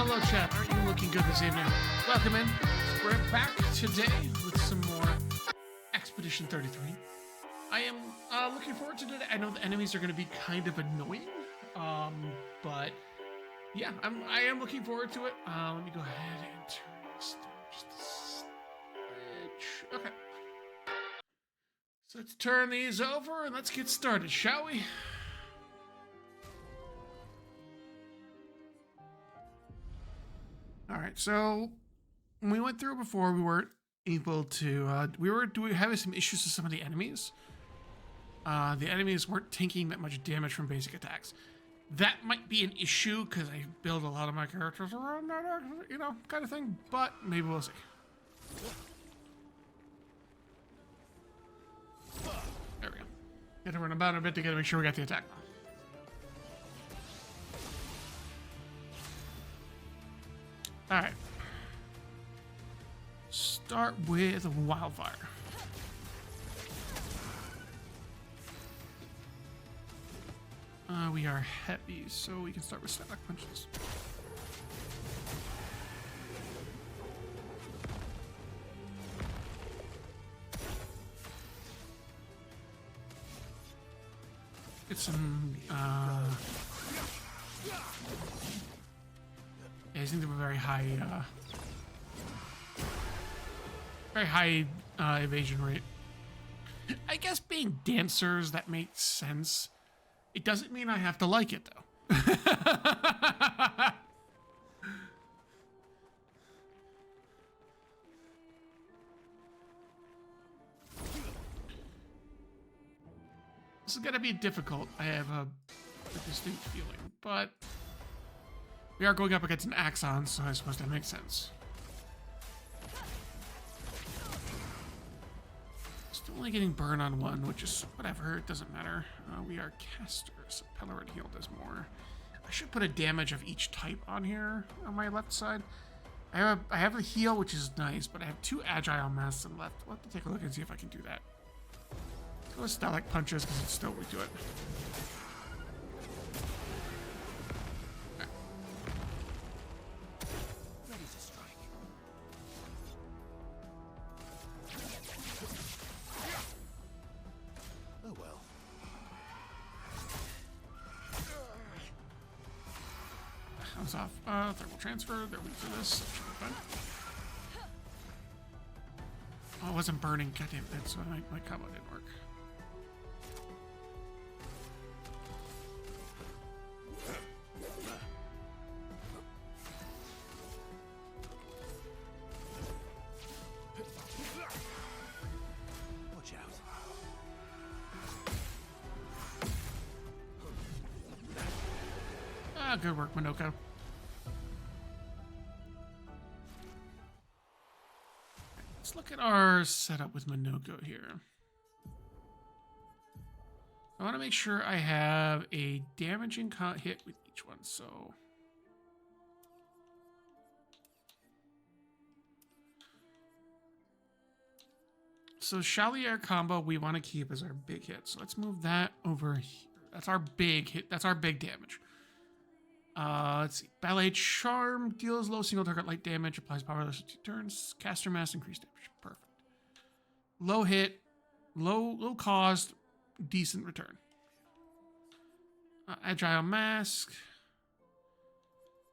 Hello, chat. Aren't you looking good this evening? Welcome in. We're back today with some more Expedition 33. I am looking forward to today. I know the enemies are going to be kind of annoying, but yeah, I am looking forward to it. Let me go ahead and turn this down just a switch. Okay. So let's turn these over and let's get started, shall we? All right, so when we went through before, we weren't able to. We were having some issues with some of the enemies. The enemies weren't taking that much damage from basic attacks. That might be an issue because I build a lot of my characters around that, kind of thing. But maybe we'll see. There we go. Got to run about a bit to make sure we got the attack. All right. Start with Wildfire. We are heavy, so we can start with static punches. Get some, yeah, I think they have a very high evasion rate. I guess being dancers, that makes sense. It doesn't mean I have to like it, though. This is gonna be difficult. I have a distinct feeling, but we are going up against an Axon, so I suppose that makes sense. Still only getting burn on one, which is whatever. It doesn't matter. We are casters. Pellerin heal does more. I should put a damage of each type on here on my left side. I have a heal, which is nice, but I have 2 agile masks on left. We'll have to take a look and see if I can do that. Let's go with static punches because it's still weak to it. Off. Thermal transfer. They're weak to this. Oh, it wasn't burning. Goddamn it. So my combo didn't work. Watch out. Good work, Minoko. Let's look at our setup with Minoko here. I want to make sure I have a damaging hit with each one, so... So Chalier combo we want to keep as our big hit. So let's move that over here. That's our big hit. That's our big damage. Let's see. Ballet Charm deals low single target light damage, applies powerless to 2 turns. Caster Mass increased damage. Perfect. Low hit, low cost, decent return. Agile Mask.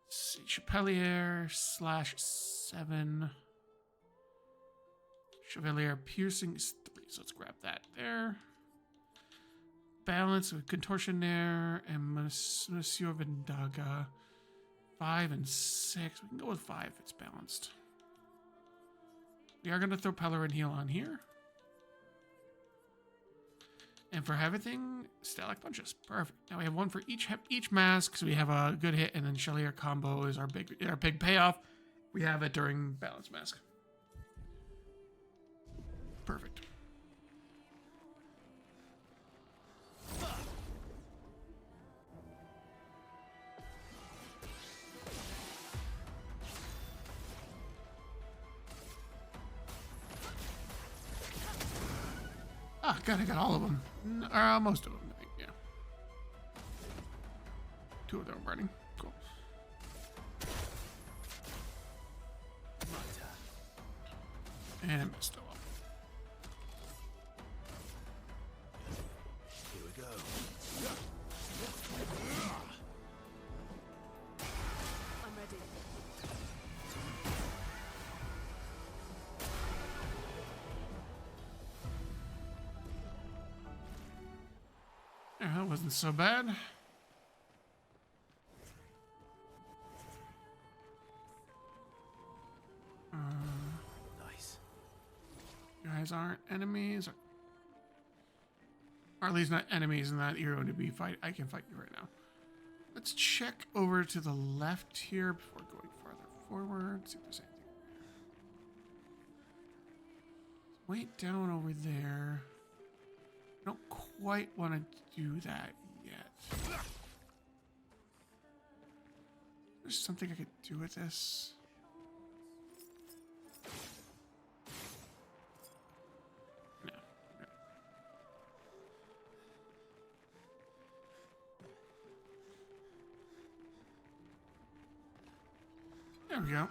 Let's see. Chapelier /7. Chevalier Piercing is 3, so let's grab that there. Balance with Contortionnaire and Monsieur Vendaga. 5 and 6. We can go with 5 if it's balanced. We are going to throw Pellerin Heal on here. And for everything, Static Punches. Perfect. Now we have one for each mask, so we have a good hit, and then Chalier combo is our big payoff. We have it during Balance Mask. Perfect. Ah, God, I got all of them. Most of them, I think, yeah. 2 of them are burning. Cool. And it missed. Oh well. Here we go. I'm ready. Yeah, that wasn't so bad. Nice. You guys aren't enemies, or at least not enemies in that you're going to be fight. I can fight you right now. Let's check over to the left here before going farther forward. See if there's anything. Wait down over there. I don't quite want to do that yet. There's something I could do with this. No. No. There we go.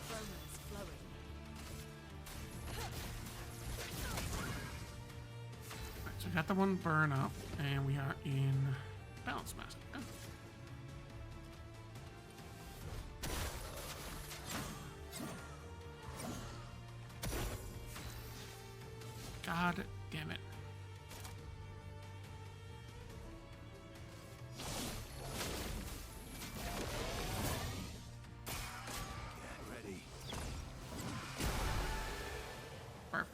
Romance flowing. Alright, so we got the one burn up, and we are in balance mask. Oh. God damn it. Get ready. Perfect.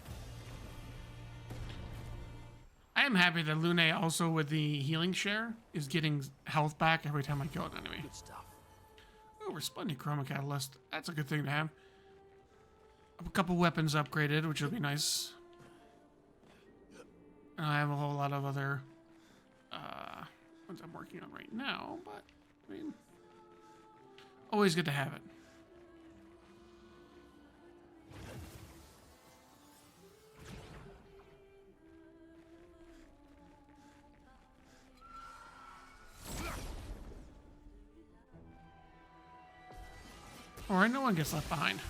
I am happy that Lune also with the healing share is getting health back every time I kill an enemy. Good stuff. Oh, resplendent chroma catalyst. That's a good thing to have. A couple weapons upgraded, which will be nice. And I have a whole lot of other ones I'm working on right now, but I mean, always good to have it. Alright, no one gets left behind.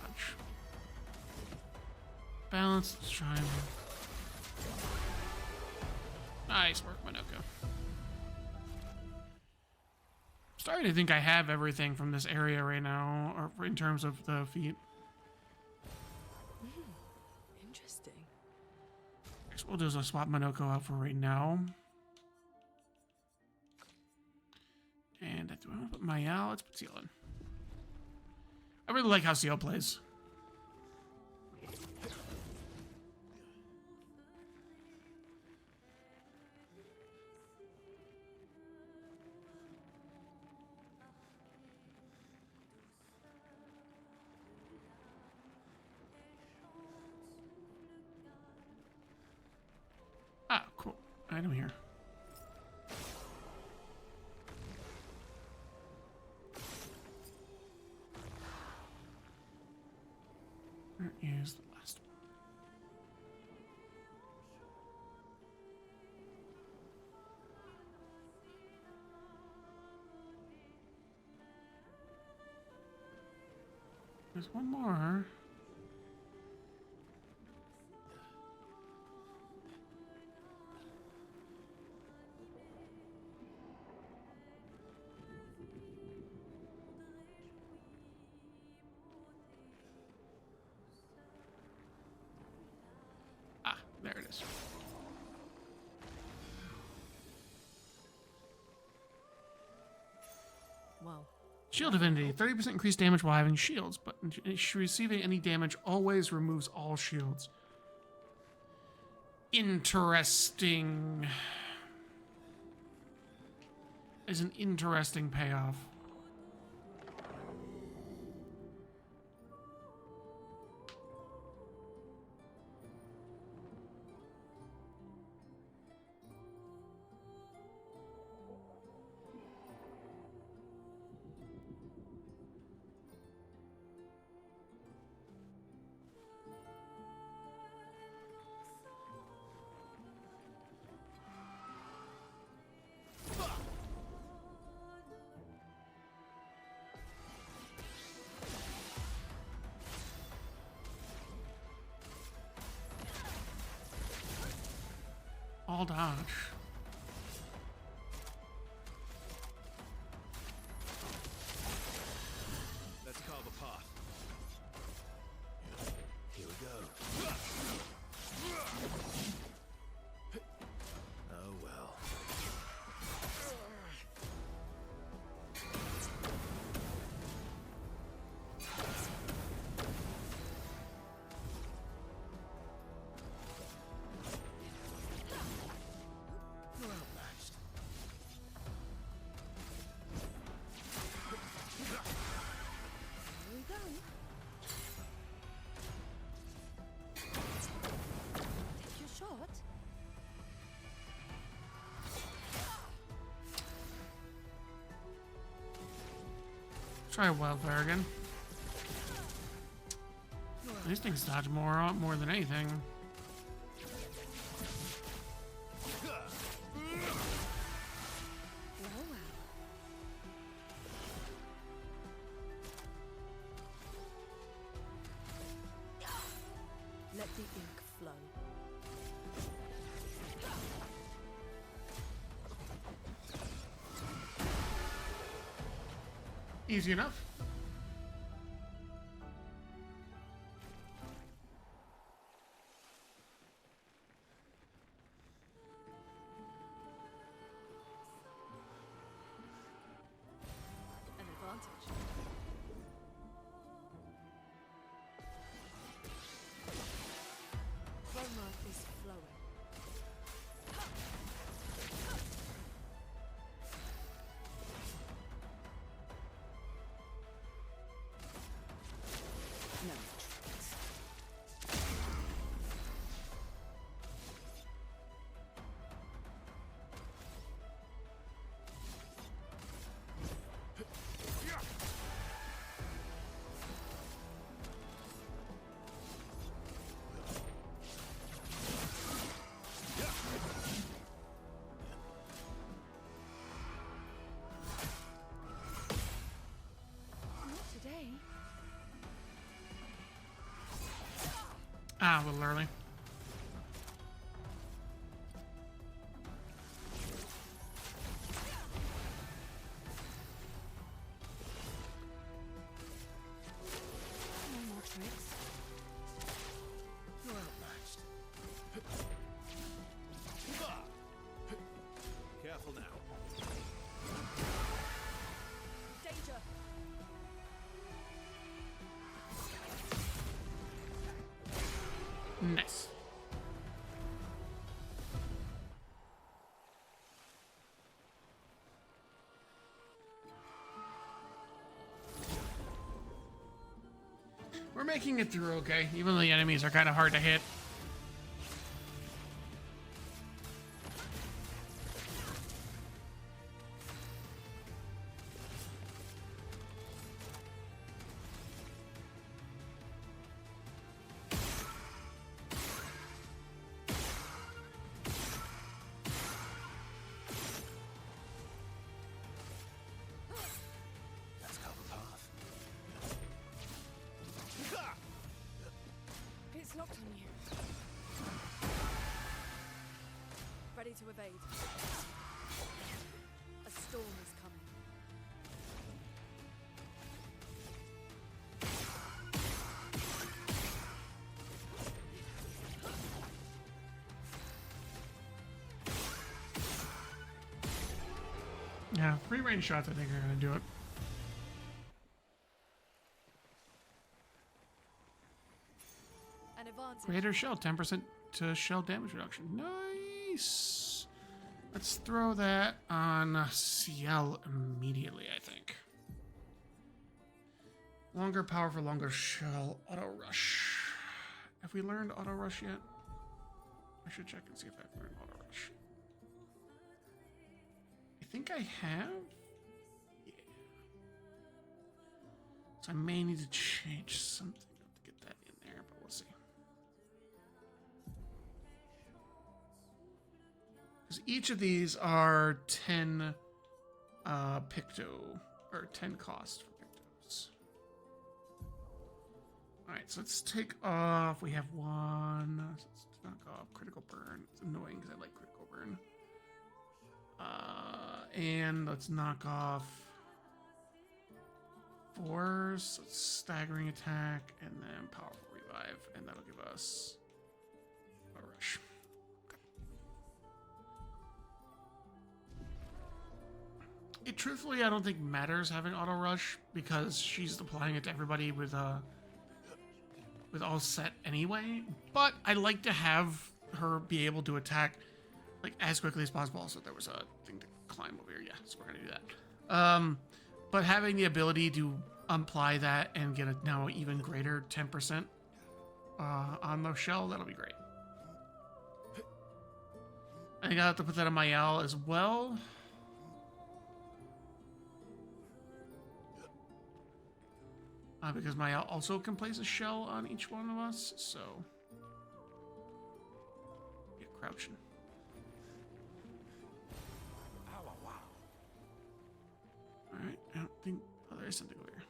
Ouch. Balance, let's try and... Nice work, Minoko. Starting to think I have everything from this area right now, or in terms of the feat. Interesting. Next we'll do is I'll swap Minoko out for right now. And do I want to put Mayal? Let's put Seal in. I really like how Seal plays. Ah, cool. Item here. Where is the last one? There's one more. Ah, there it is. Well, Shield Divinity, 30% increased damage while having shields, but receiving any damage always removes all shields. Interesting. Is an interesting payoff. wall dodge. Let's carve a path. Here we go. Oh well. You're outmatched. Here we go. Take your shot. Try wildfire again. These things dodge more than anything. Well, well. Let the ink flow. Easy enough. An advantage. Chroma is flowing. No tricks. Not today. Ah, a little early. No more tricks. You're outmatched. Careful now. Danger. Nice. We're making it through okay, even though the enemies are kind of hard to hit. Let's carve a path. It's locked on you. Ready to evade. A storm is coming. Yeah, free range shots I think are gonna do it. An advantage. Greater shell, 10% to shell damage reduction. Nice. Let's throw that on Ciel immediately, I think. Longer power for longer shell. Auto rush. Have we learned auto rush yet? I should check and see if I've learned auto rush. I think I have. Yeah. So I may need to change something to get that in there, but we'll see. Because each of these are 10 picto, or 10 cost for pictos. Alright, so let's take off. We have one. So let's knock off critical burn. It's annoying because I like critical burn. burn. And let's knock off 4s, staggering attack, and then powerful revive, and that'll give us a rush. It truthfully, I don't think matters having auto rush because she's applying it to everybody with all set anyway. But I like to have her be able to attack like as quickly as possible. So there was a thing to climb over here. Yeah, so we're gonna do that. But having the ability to apply that and get a now even greater 10% on the shell, that'll be great. I think I'll have to put that on my L as well. Because Maya also can place a shell on each one of us, so get crouching. Alright, I don't think... Oh, there is something over here.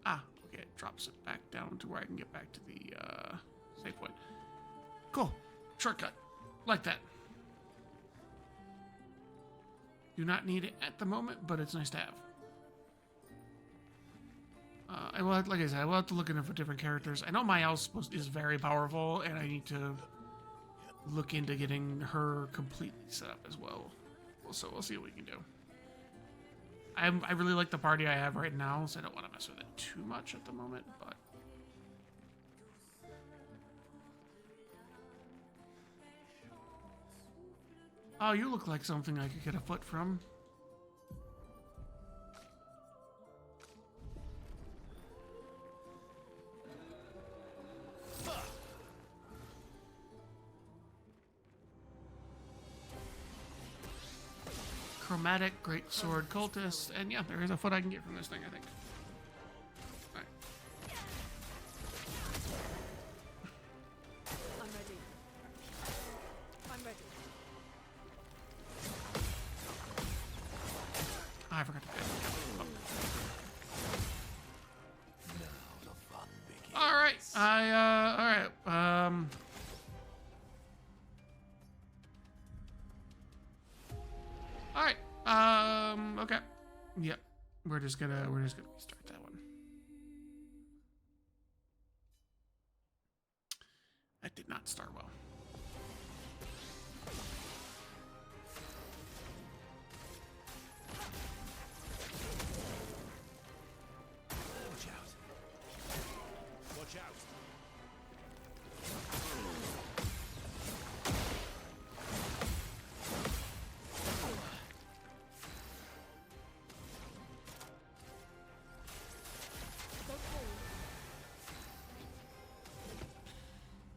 Ah, okay, it drops it back down to where I can get back to the save point. Cool. Shortcut. Like that. Do not need it at the moment, but it's nice to have. I will, like I said, I will have to look into for different characters. I know my house is very powerful, and I need to look into getting her completely set up as well. So we'll see what we can do. I really like the party I have right now, so I don't want to mess with it too much at the moment, but... Oh, you look like something I could get a foot from. Chromatic Greatsword Cultist, and yeah, there is a foot I can get from this thing, I think. Alright. I'm ready. I'm ready. Oh, I forgot to pay. Alright, alright, Alright, okay. Yep. We're just gonna restart that one. That did not start well. Watch out. Watch out.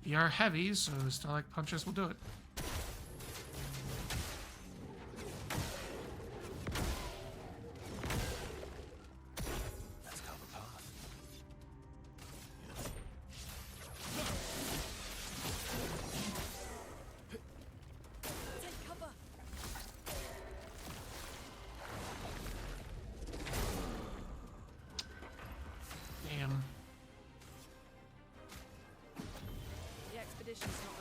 We are heavy, so Starlight Punches will do it. Let's cover path. Take cover. Damn. The expedition's not over.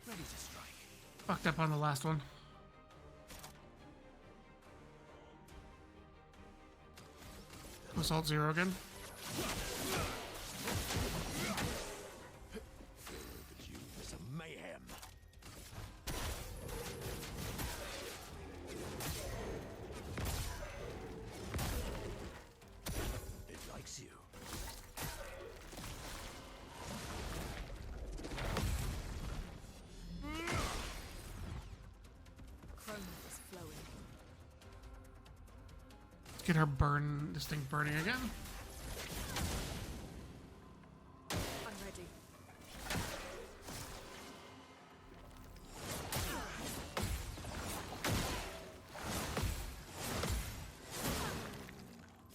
Ready to strike. Fucked up on the last one. Assault 0 again. Could use some mayhem. It likes you. Chrome is flowing. Get her burn, this thing burning again. I'm ready.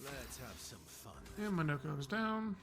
Let's have some fun. And Monoko goes down.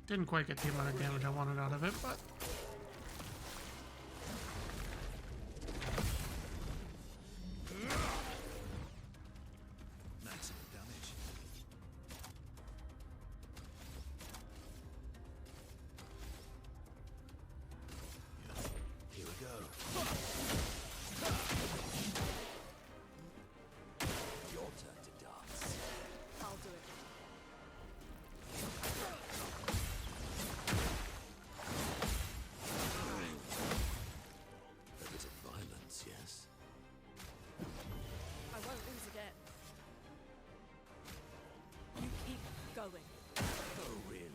Didn't quite get the amount of damage I wanted out of it, but Maximum damage. Here we go. Your turn to dance. I'll do it. A bit of violence, yes. I won't lose again. You keep going. Oh, really?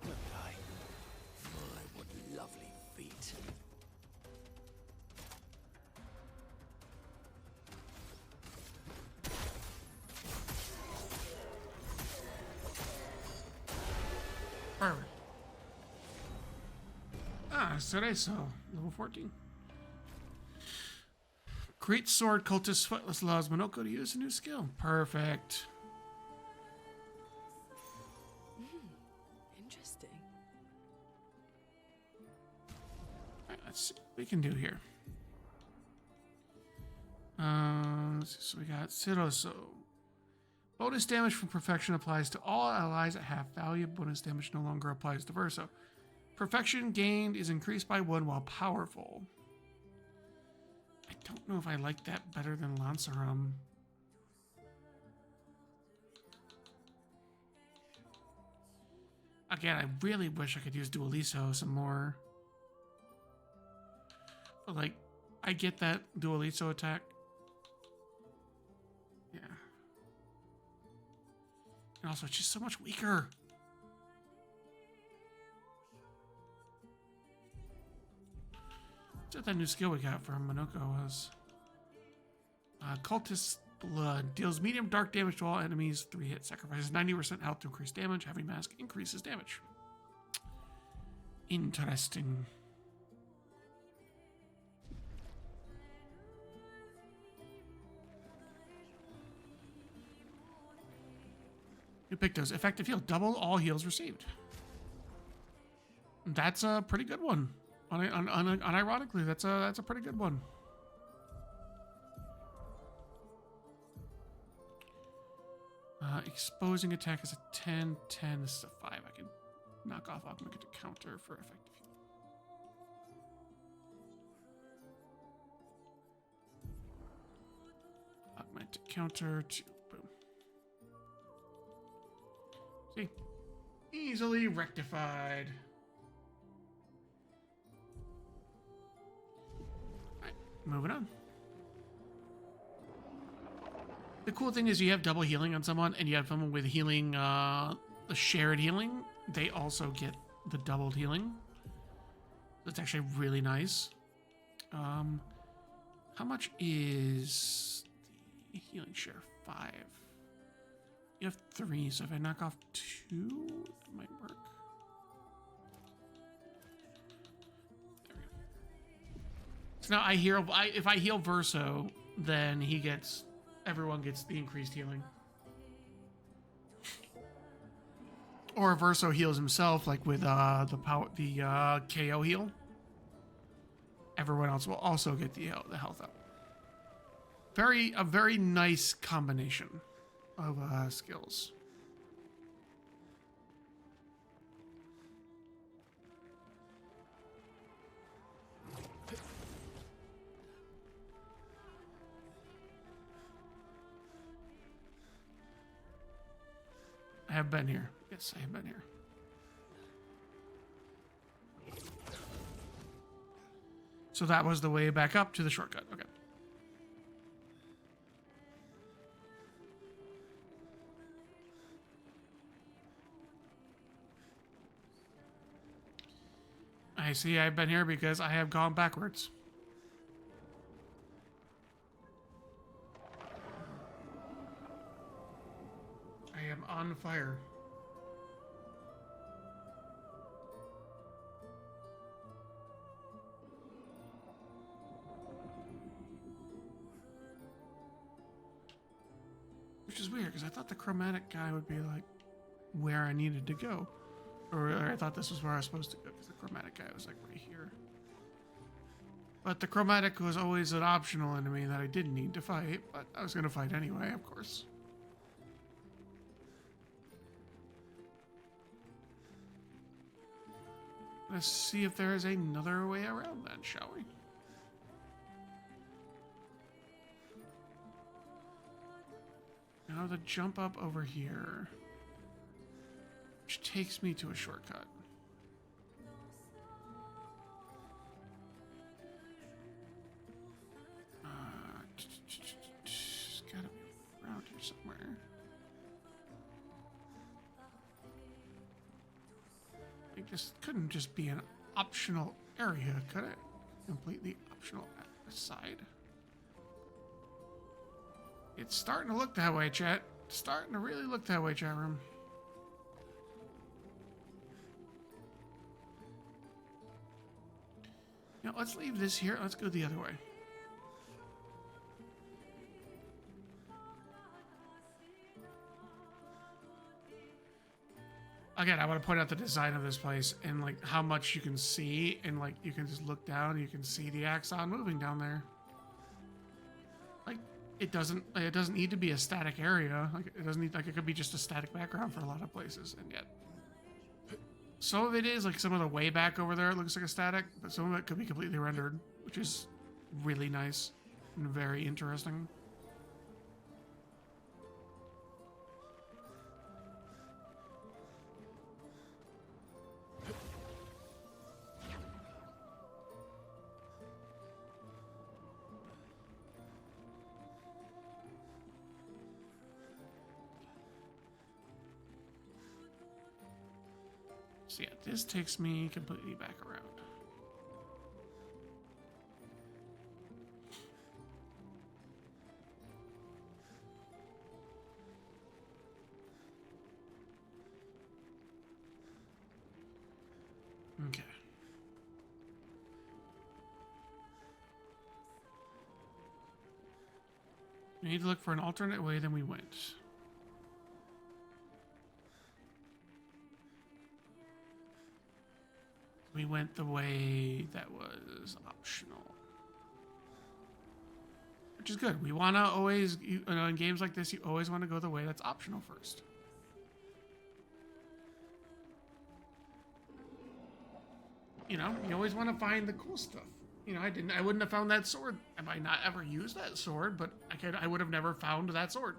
Okay. My, what lovely feet. perfect. Ah, Cerezo, level 14. Great sword cultist Footless allows Monoko to use a new skill. Perfect. Interesting. Alright, let's see what we can do here. Let's see, so we got Cerezo. Bonus damage from perfection applies to all allies at half value. Bonus damage no longer applies to Verso. Perfection gained is increased by 1 while powerful. I don't know if I like that better than Lancerum. Again, I really wish I could use Dualiso some more. But like, I get that Dualiso attack. Yeah. And also, it's just so much weaker. What's that new skill we got from Monoko was? Cultist Blood. Deals medium dark damage to all enemies. 3 hit. Sacrifices 90% health to increase damage. Heavy Mask increases damage. Interesting. You picked those. Effective heal. Double all heals received. That's a pretty good one. Unironically, that's a pretty good one. Exposing attack is a 10, 10. This is a 5. I can knock off Augment to counter for effective heal. Augment to counter to boom. See? Easily rectified. Alright, moving on. The cool thing is you have double healing on someone, and you have someone with healing, the shared healing. They also get the doubled healing. That's actually really nice. How much is the healing share? 5. You have 3, so if I knock off 2, it might work. There we go. So now if I heal Verso, then everyone gets the increased healing. Or if Verso heals himself, like with the KO heal, everyone else will also get the health up. A very nice combination of skills. I have been here. Yes, I have been here. So that was the way back up to the shortcut. Okay. I see I've been here because I have gone backwards. I am on fire. Which is weird, because I thought the chromatic guy would be, like, where I needed to go. Or I thought this was where I was supposed to go, because the chromatic guy was, like, right here. But the chromatic was always an optional enemy that I didn't need to fight, but I was going to fight anyway, of course. Let's see if there is another way around then, shall we? Now the jump up over here, which takes me to a shortcut. It's gotta be around here somewhere. Like, this couldn't just be an optional area, could it? Completely optional at the side. It's starting to look that way, chat. It's starting to really look that way, chat room. You know, let's leave this here. Let's go the other way. Again, I want to point out the design of this place and like how much you can see, and like you can just look down and you can see the Axon moving down there. Like it doesn't need to be a static area. Like it doesn't need, like, it could be just a static background for a lot of places, and yet some of it is, like some of the way back over there it looks like a static, but some of it could be completely rendered, which is really nice and very interesting. So yeah, this takes me completely back around. Okay. We need to look for an alternate way than we went. We went the way that was optional. Which is good. We want to always, you know, in games like this, you always want to go the way that's optional first. You know, you always want to find the cool stuff. You know, I wouldn't have found that sword. I might not ever use that sword, but I would have never found that sword.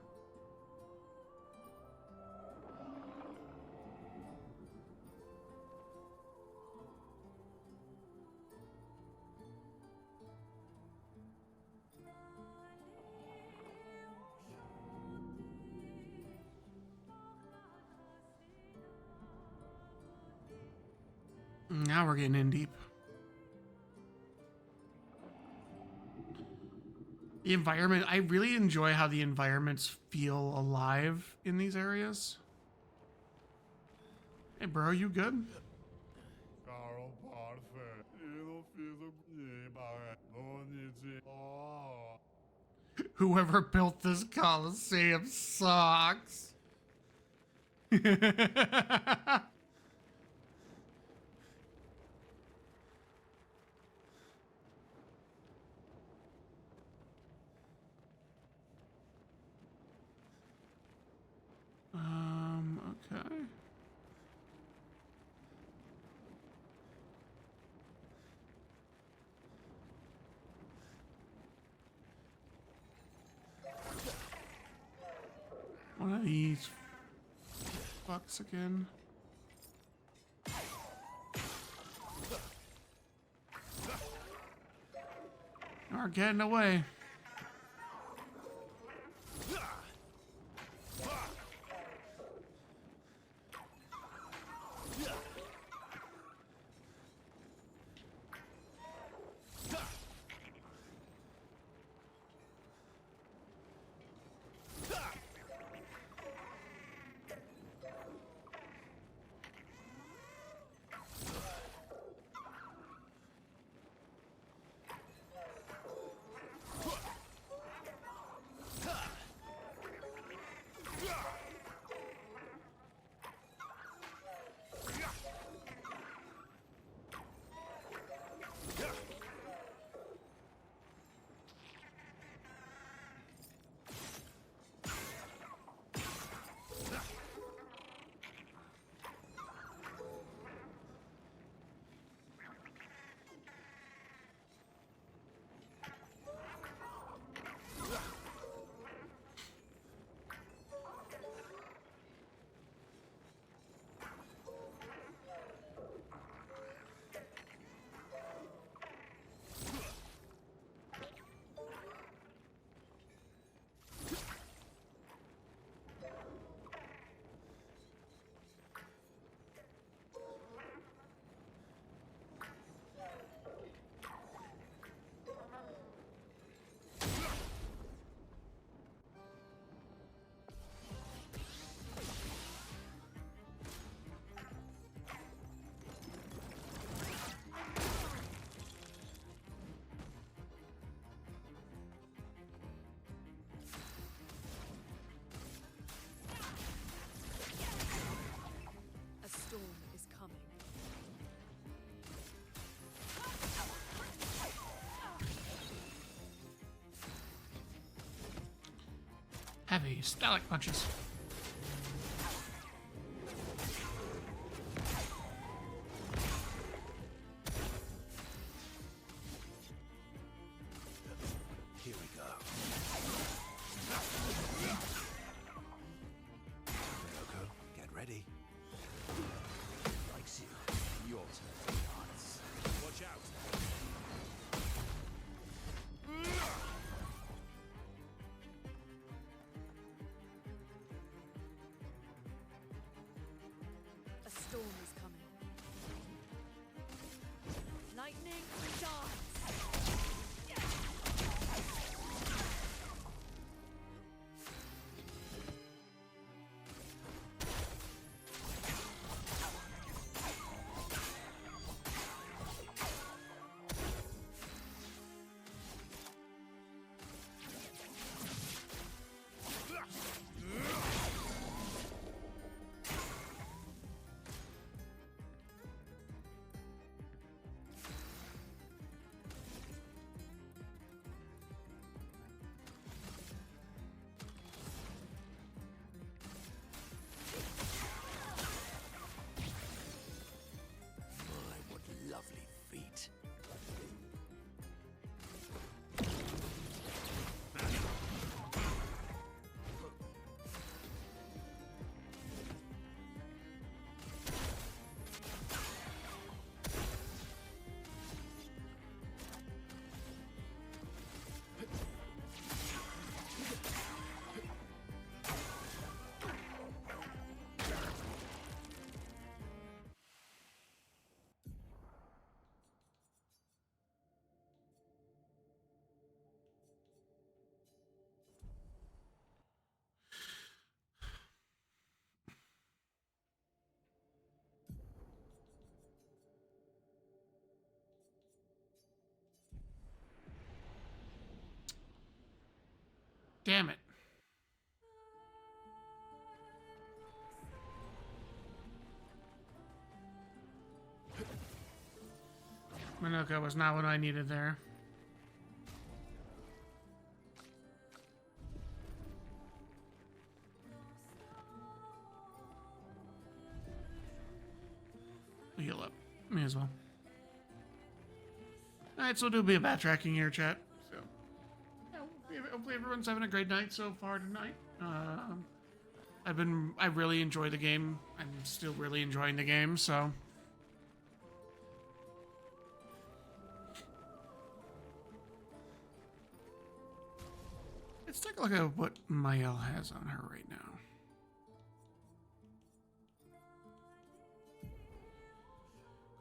Now we're getting in deep. The environment, I really enjoy how the environments feel alive in these areas. Hey bro, you good? Whoever built this Coliseum sucks. Okay. One of these fucks again. Are getting away. heavy. Stalak punches. Here we go. Yoko, get ready. Likes you. Your turn to dance. Watch out. A storm is coming. Lightning dance. My, what lovely feet. Damn it. Minoka was not what I needed there. Heal up. May as well. Alright, so it'll be a bad tracking here, chat. So, yeah, hopefully everyone's having a great night so far tonight. I really enjoy the game. I'm still really enjoying the game, so. Let's take a look at what Mael has on her right now.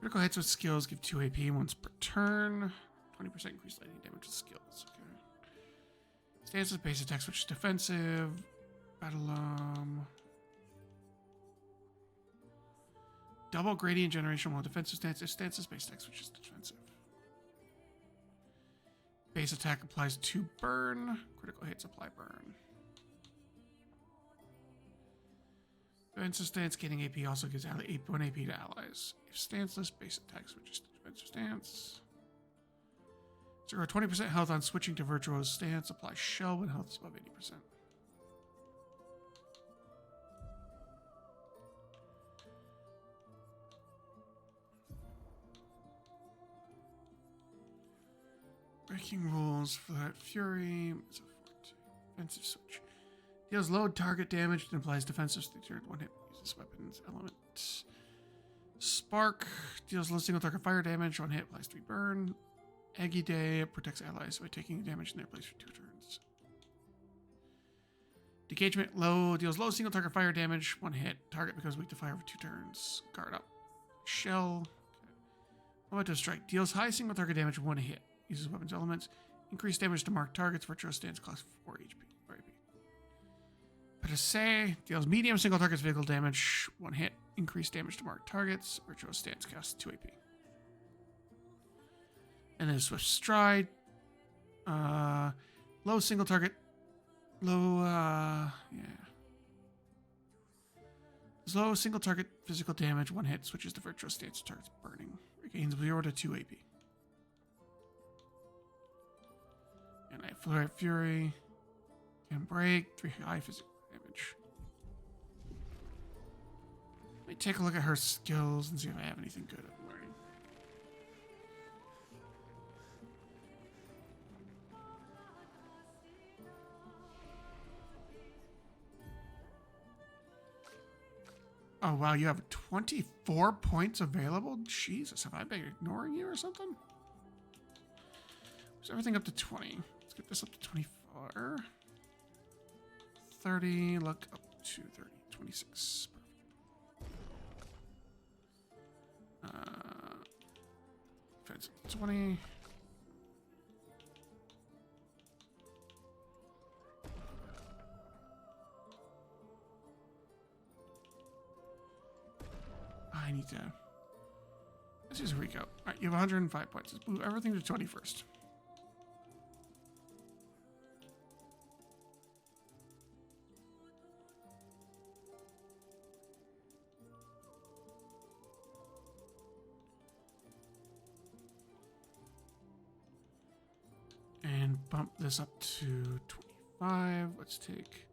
Critical hits with skills give 2 AP once per turn. 20% increased lightning damage with skills. Okay. Stances base attacks, which is defensive. Battle double gradient generation while defensive stance. Stances base attacks, which is defensive. Base attack applies 2 burn. Critical hits apply burn. Defensive stance gaining AP also gives 1 AP to allies. If stanceless, base attack switches to defensive stance. 20% health on switching to virtuoso stance. Apply shell when health is above 80%. Breaking rules for that fury. It's a 14. Defensive switch. Deals low target damage and applies defensive turn 1 hit. Uses weapons element. Spark deals low single target fire damage. 1 hit applies 3 burn. Eggy Day protects allies by taking damage in their place for 2 turns. Decagement low deals low single target fire damage. 1 hit. Target becomes weak to fire for 2 turns. Guard up. Shell. Momentum strike deals high single target damage. 1 hit. Uses weapons elements. Increased damage to marked targets. Virtual stance costs 4 HP. Passe deals medium single targets vehicle damage. 1 hit. Increased damage to marked targets. Virtual stance costs 2 AP. And then Swift Stride. Low single target. Low, Low single target physical damage. 1 hit. Switches to virtual stance. Targets burning. Regains 0 to 2 AP. And I Flare Fury. Can break, 3 high physical damage. Let me take a look at her skills and see if I have anything good at learning. Oh, wow, you have 24 points available? Jesus, have I been ignoring you or something? Is everything up to 20? Let's get this up to 24. 30, look up to 30. 26. Perfect. 20. I need to. Let's use Rico. All right, you have 105 points. Let's move everything to 21st. And bump this up to 25. Let's take.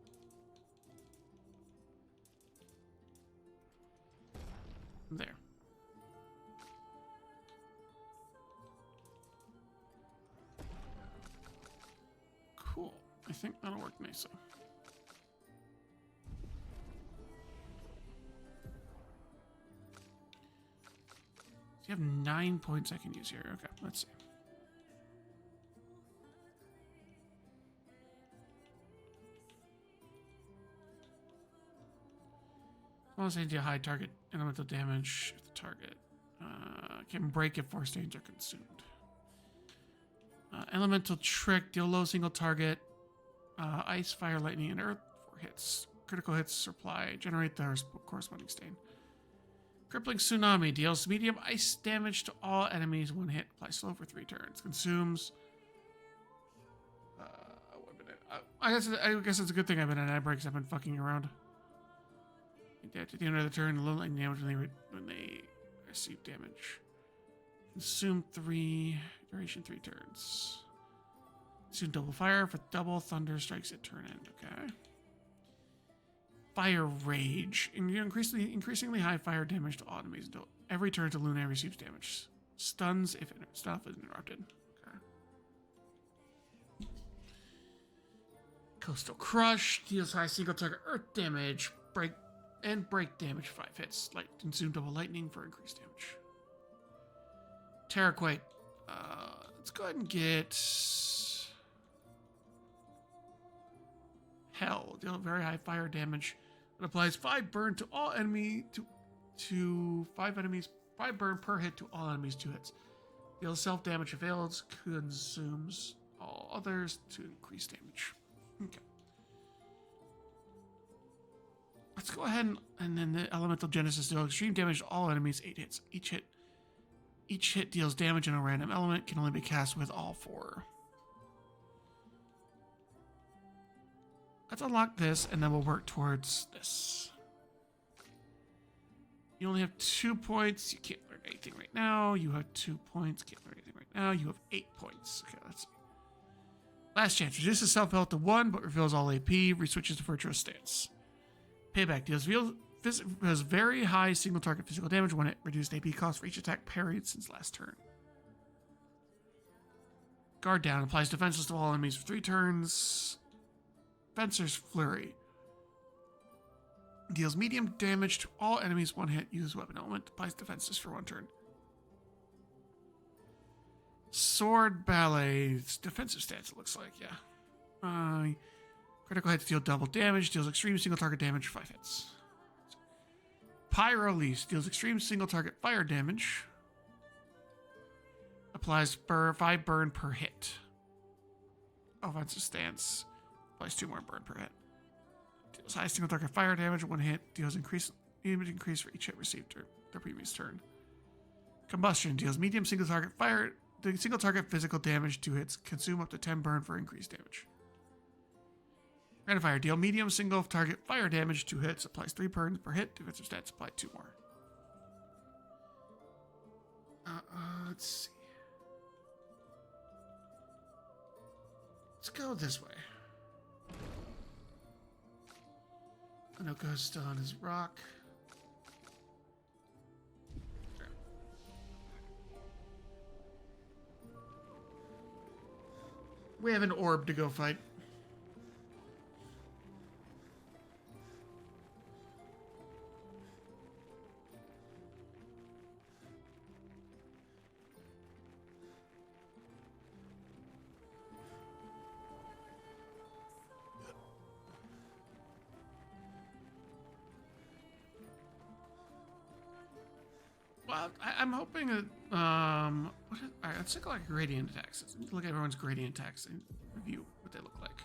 There. Cool. I think that'll work nicely. So you have 9 points I can use here. Okay, let's see. Unless I do high target elemental damage if the target can break if 4 stains are consumed. Elemental trick, deal low single target, ice, fire, lightning, and earth 4 hits. Critical hits apply, generate the corresponding stain. Crippling tsunami deals medium ice damage to all enemies 1 hit. Apply slow for 3 turns. Consumes. 1 minute. I guess it's a good thing I've been at ad breaks. I've been fucking around. At the end of the turn, the low lightning damage when they receive damage. Consume 3, duration 3 turns. Consume double fire for double thunder strikes at turn end. Okay. Fire rage. Increasingly high fire damage to all enemies until every turn to Luna receives damage. Stuns if stuff is interrupted. Okay. Coastal Crush deals high single target earth damage. Break damage 5 hits. Consume double lightning for increased damage. Terraquake. Let's go ahead and get Hell. Deal very high fire damage. It applies 5 burn to all enemy to 5 enemies. 5 burn per hit to all enemies 2 hits. Deals self damage if failed. Consumes all others to increase damage. Okay. Let's go ahead and then the Elemental Genesis deals extreme damage to all enemies, 8 hits. Each hit deals damage in a random element, can only be cast with all 4. Let's unlock this, and then we'll work towards this. You only have 2 points. You can't learn anything right now. You have 2 points. Can't learn anything right now. You have 8 points. Okay, let's see. Last chance. Reduces self-health to 1, but reveals all AP. Reswitches to Virtuous Stance. Payback deals very high single target physical damage when it reduced AP cost for each attack parried since last turn. Guard down applies defenses to all enemies for 3 turns. Fencer's Flurry deals medium damage to all enemies 1 hit. Use weapon element. Applies defenses for 1 turn. Sword Ballet's defensive stance. It looks like, yeah. Critical hits deal double damage, deals extreme single target damage for 5 hits. Pyro Lease deals extreme single target fire damage. Applies 5 burn per hit. Offensive stance. Applies 2 more burn per hit. Deals high single target fire damage, 1 hit. Deals damage increase for each hit received during the previous turn. Combustion deals medium single target physical damage, 2 hits. Consume up to 10 burn for increased damage. Random Fire deal medium single target fire damage, 2 hits. Applies 3 burns per hit. Defensive stats apply 2 more. Let's see. Let's go this way. Anoko's still on his rock. We have an orb to go fight. Well, I'm hoping that all right, let's take a look at gradient attacks. Let's look at everyone's gradient attacks and review what they look like.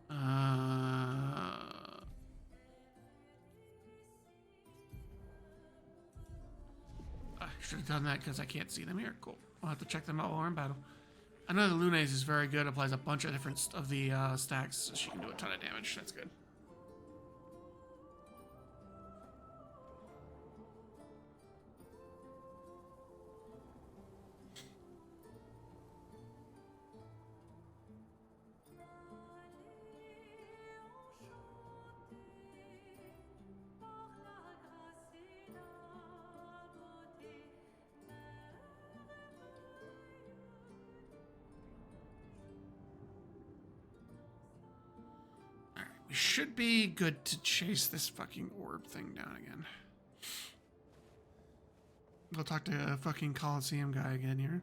I should have done that because I can't see them here. Cool. I'll have to check them out while we're in battle. I know the Luna's is very good. Applies a bunch of different of the stacks, so she can do a ton of damage. That's good. We should be good to chase this fucking orb thing down again. We'll talk to a fucking Coliseum guy again here.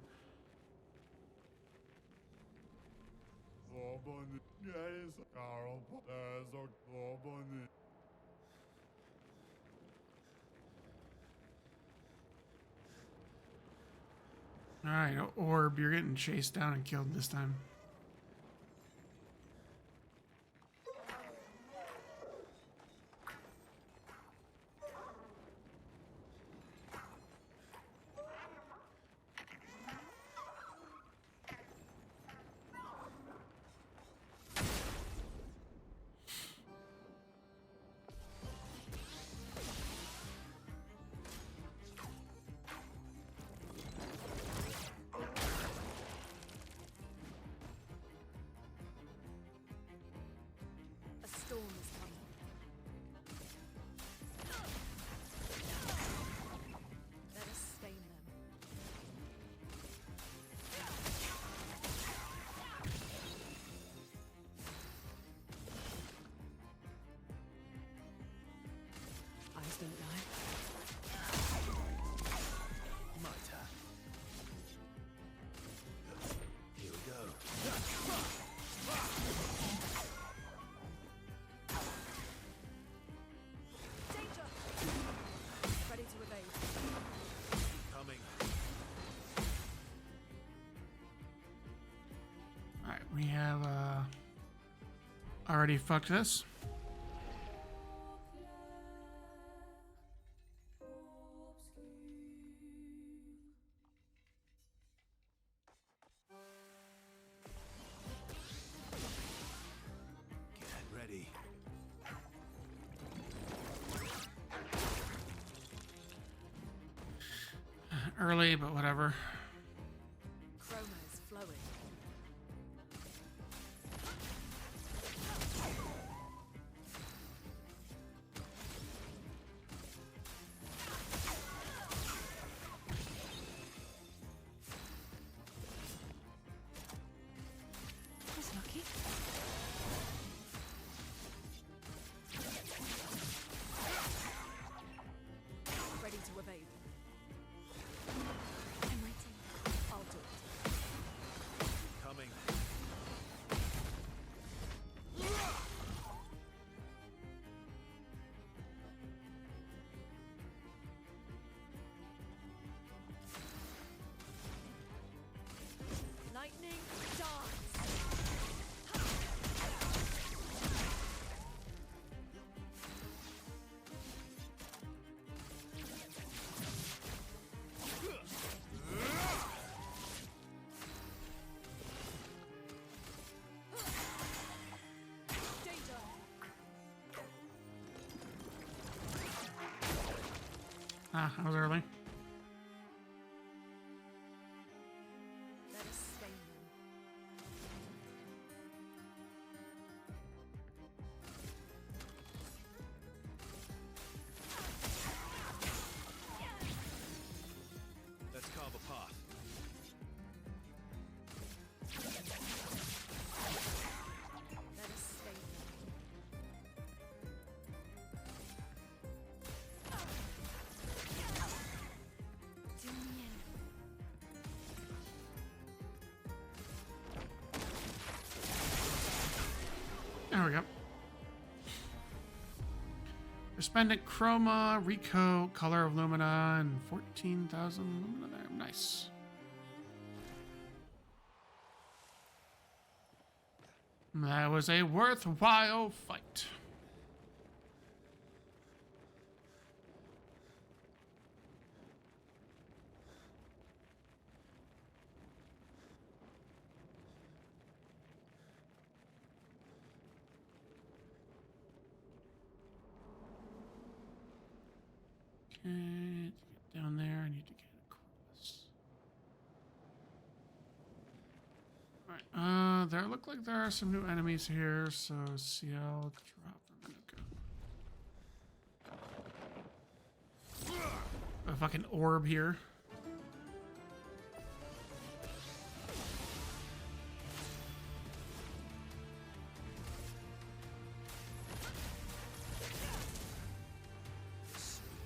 Alright, orb, you're getting chased down and killed this time. A storm is coming. Let us stain them. Eyes don't lie. My turn. Here we go. Danger! Ready to evade. Coming. Alright, we have already fucked this. Get ready. Early, but whatever. Chroma is flowing. That's lucky. Ready to evade. I'm waiting. I'll do it. Coming. Lightning dance. Danger. Ah, I was early. Let us stain them. we go. Resplendent Chroma, Rico, Color of Lumina, and 14,000 Lumina there. Nice. That was a worthwhile fight. Okay, to get down there, I need to get across. Alright, there look like there are some new enemies here, so CL drop for Manuka. A fucking orb here.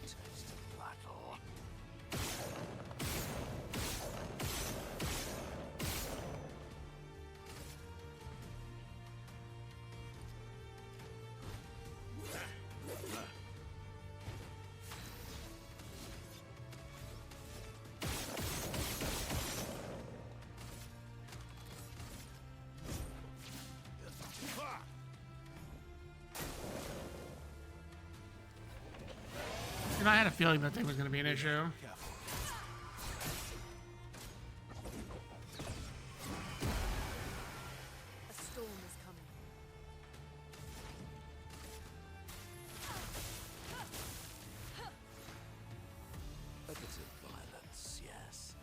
Taste of battle. You know, I had a feeling that thing was going to be an issue. Careful. A storm is coming. A bit of violence, yes.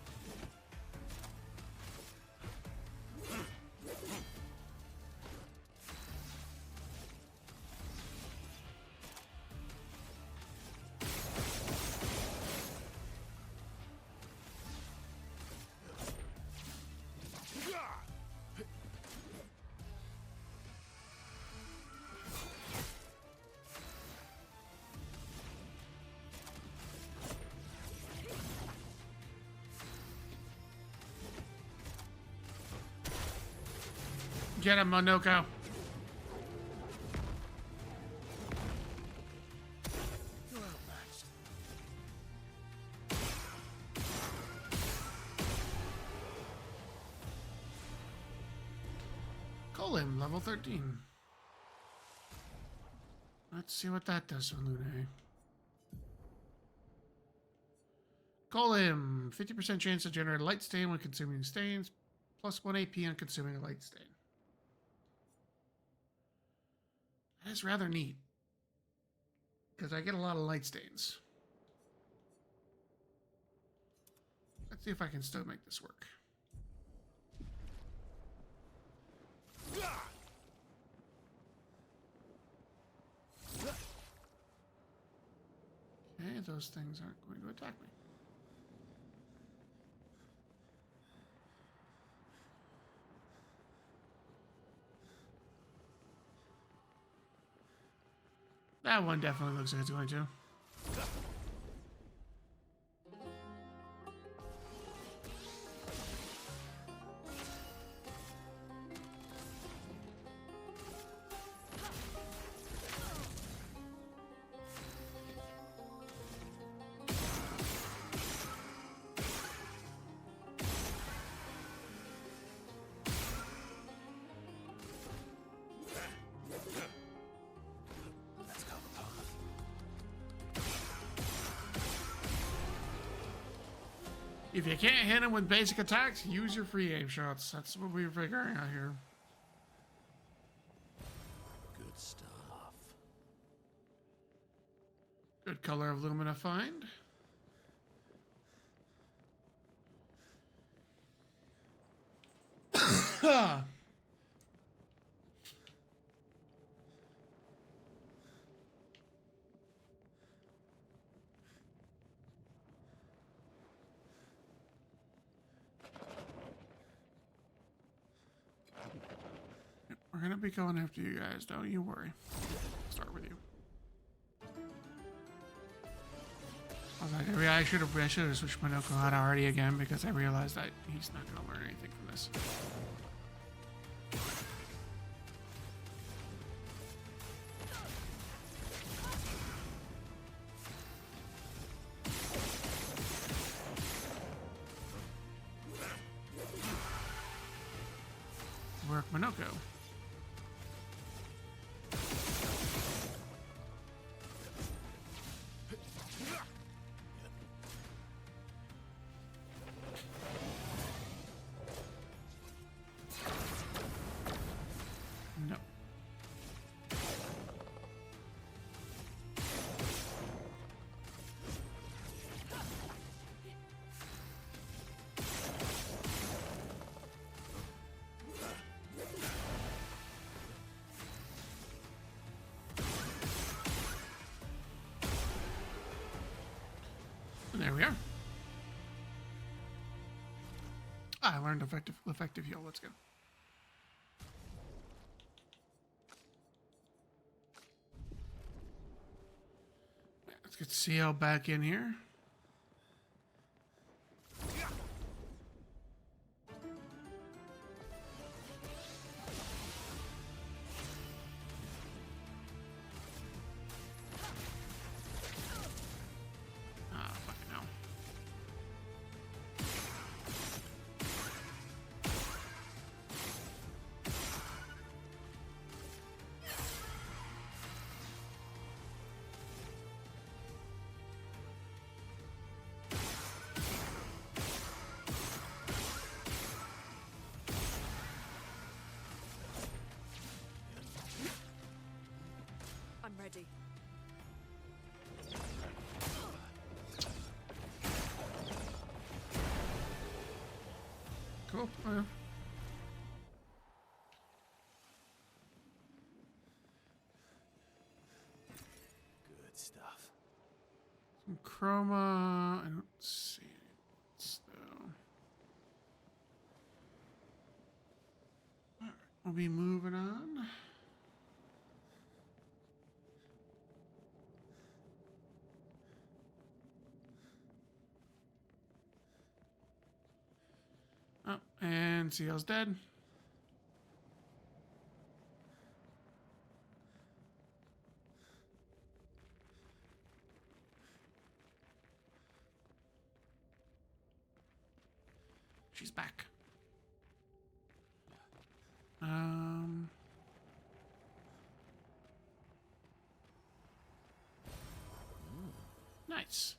Get him, Monoko. You're outmatched. Golem, level 13. Let's see what that does for Lune. Golem, 50% chance to generate a light stain when consuming stains, plus 1 AP on consuming a light stain. That is rather neat, because I get a lot of light stains. Let's see if I can still make this work. Okay, those things aren't going to attack me. That one definitely looks like it's going to. Let's go the path. If you can't hit him with basic attacks, use your free aim shots. That's what we're figuring out here. Good stuff. Good color of Lumina find. We're gonna be going after you guys, don't you worry. Start with you. I was like, I should have switched Monoko out already again because I realized that he's not gonna learn anything from this. work Minoko. No. There we are. Ah, I learned effective heal. Let's go. Let's get CL back in here. Ah, fucking hell. I'm ready. Cool. Oh, yeah. Good stuff. Some chroma. I don't see any else, though. Alright, we'll be moving on. Oh, and CL's dead. She's back. Nice.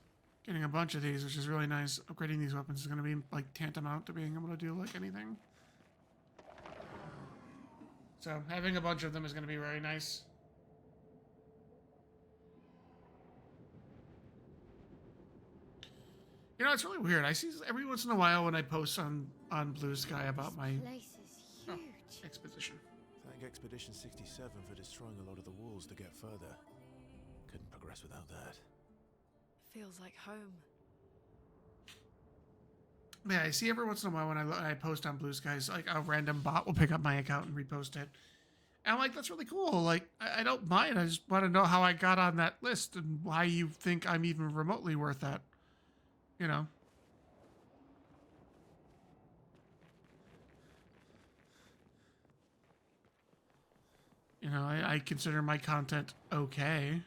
Getting a bunch of these, which is really nice. Upgrading these weapons is going to be like tantamount to being able to do like anything. So having a bunch of them is going to be very nice. You know, it's really weird. I see every once in a while when I post on Blue Sky about my Place is huge. exposition. Thank Expedition 67 for destroying a lot of the walls to get further. Couldn't progress without that. Feels like home. Yeah, I see every once in a while when I post on Blue Skies, like a random bot will pick up my account and repost it. And I'm like, that's really cool. Like, I don't mind. I just want to know how I got on that list and why you think I'm even remotely worth that. You know? You know, I consider my content okay.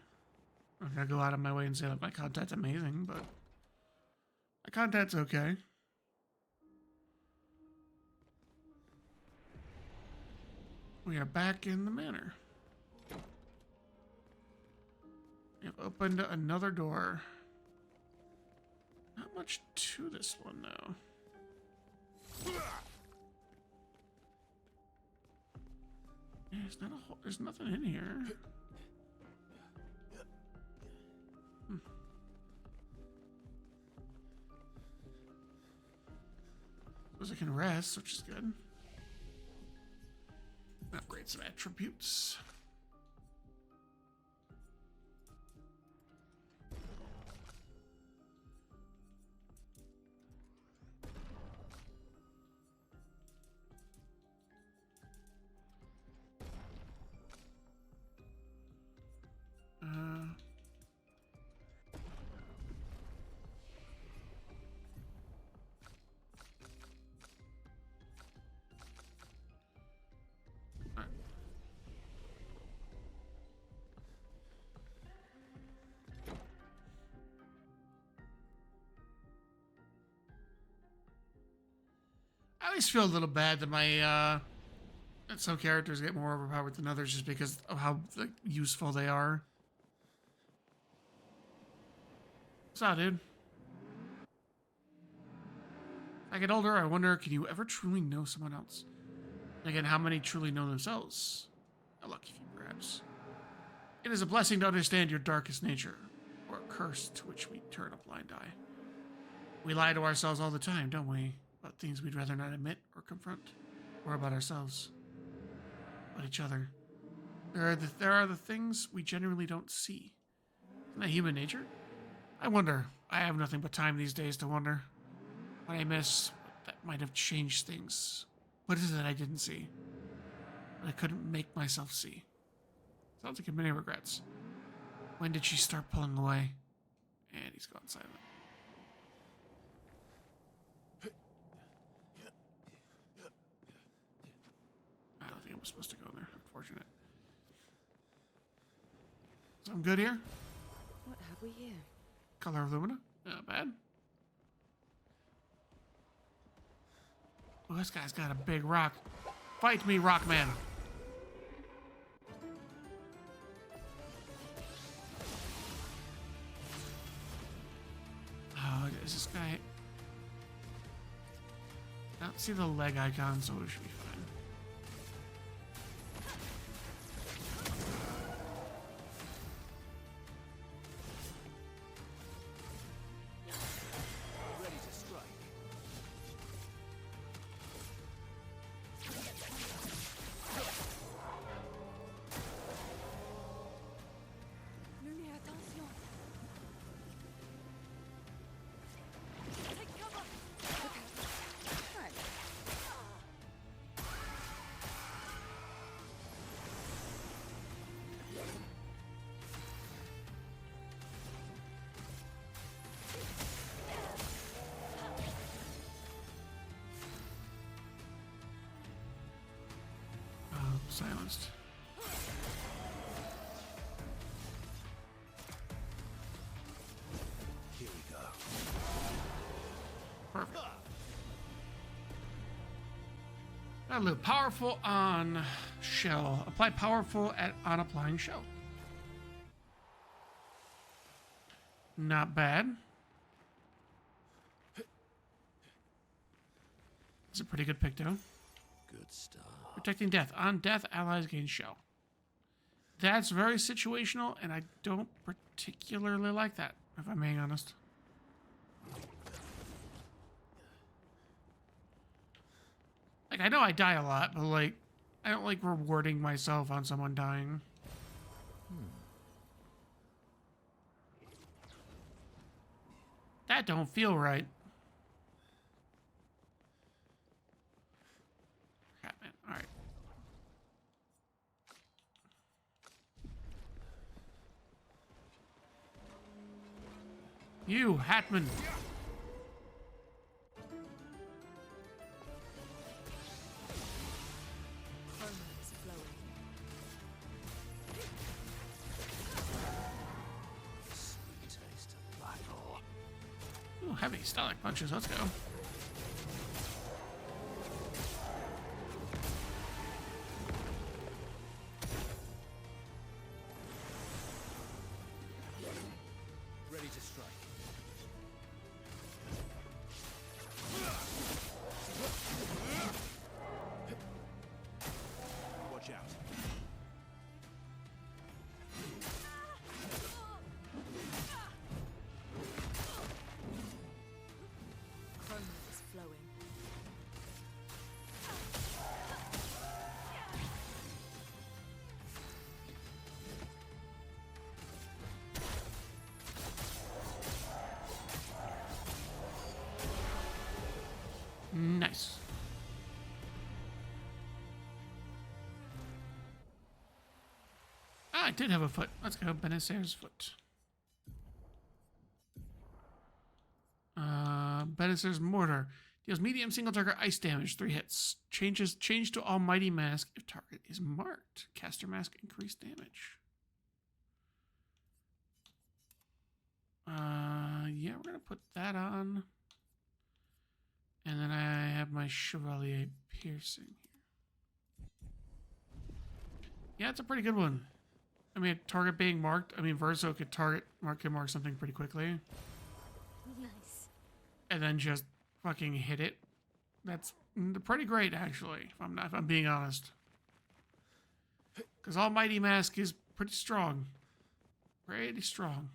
I'm not gonna go out of my way and say that my content's amazing, but my content's okay. We are back in the manor. We have opened another door. Not much to this one, though. Yeah, there's nothing in here. Suppose I can rest, which is good. Upgrade some attributes. I always feel a little bad that my And some characters get more overpowered than others just because of how like, useful they are. What's up, dude? As I get older, I wonder, can you ever truly know someone else? And again, how many truly know themselves? A lucky few, perhaps. It is a blessing to understand your darkest nature, or a curse to which we turn a blind eye. We lie to ourselves all the time, don't we? About things we'd rather not admit or confront, or about ourselves, about each other. There are the things we genuinely don't see. Isn't that human nature? I wonder. I have nothing but time these days to wonder. What I miss, what that might have changed things. What is it I didn't see? What I couldn't make myself see? Sounds like many regrets. When did she start pulling away? And he's gone silent. I don't think I was supposed to go there. Unfortunate. So I'm good here. What have we here? Color of Lumina. Not bad. Oh, this guy's got a big rock. Fight me, Rockman. Oh, is this guy... I don't see the leg icon, so it should be fine. Ready to strike. Lumi, attention. Take cover. Right. Oh, silenced. Here we go. Perfect. A little powerful on shell. Apply powerful on applying shell. Not bad. It's a pretty good pick, though. Good stuff. Protecting death. On death, allies gain shell. That's very situational, and I don't particularly like that, if I'm being honest. Like, I know I die a lot, but, like, I don't like rewarding myself on someone dying. That don't feel right. Crap, man. All right. You, Hatman. Hormones flowing. Sweet taste of battle. Ooh, heavy stomach punches. Let's go. Ready to strike. Watch out. Hormones flowing. Nice. Ah, I did have a foot. Let's go. Benissair's foot. Benissair's mortar. Deals medium single target ice damage, 3 hits. Change to Almighty Mask if target is marked. Caster Mask, increased damage. Yeah, we're gonna put that on. And then I have my Chevalier Piercing here. Yeah, it's a pretty good one. I mean, target being marked. I mean, Verso could mark something pretty quickly, Nice. and then just fucking hit it. That's pretty great, actually. If I'm being honest, because Almighty Mask is pretty strong, pretty strong.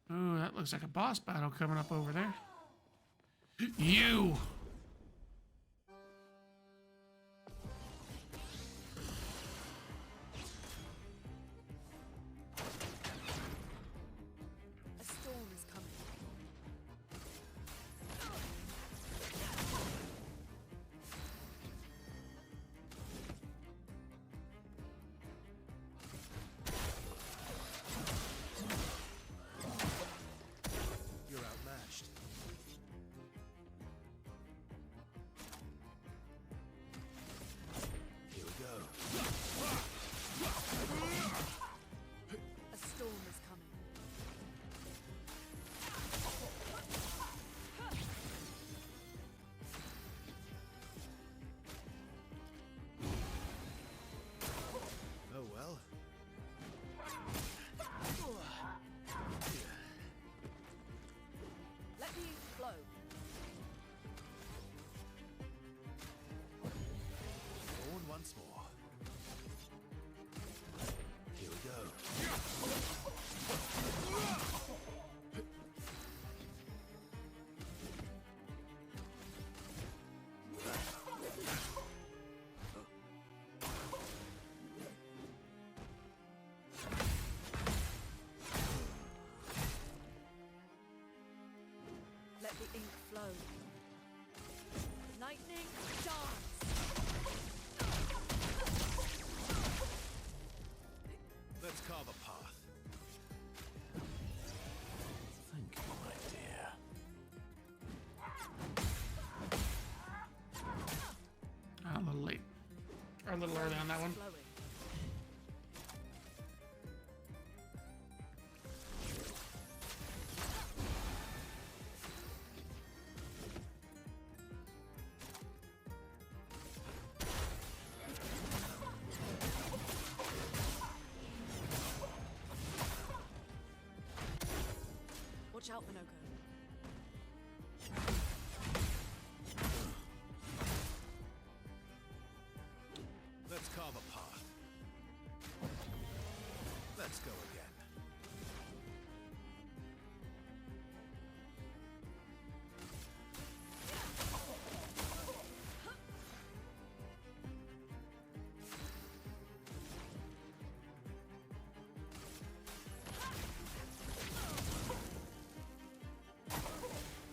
Ooh, that looks like a boss battle coming up over there. You! A storm is coming. You're outmatched. Here we go. A storm is coming. Oh well. Let the ink flow. Born once more. Here we go. Let the ink flow. Lightning dance. Let's carve a path. Thank you, my dear. A little late. Or a little early on that one. Flowing. Watch out, Minoko. Let's carve a path. Let's go again.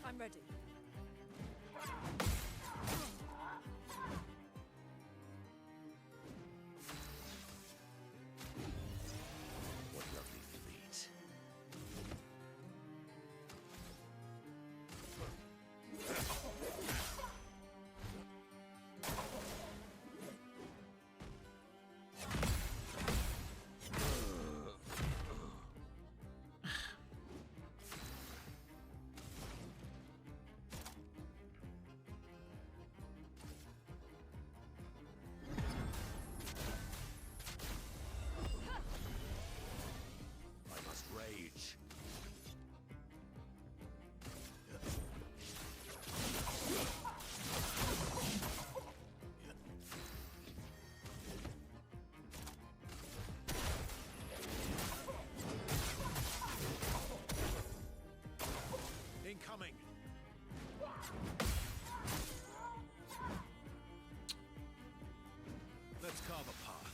I'm ready. What lovely feet. I must rage. Incoming. Let's carve a path.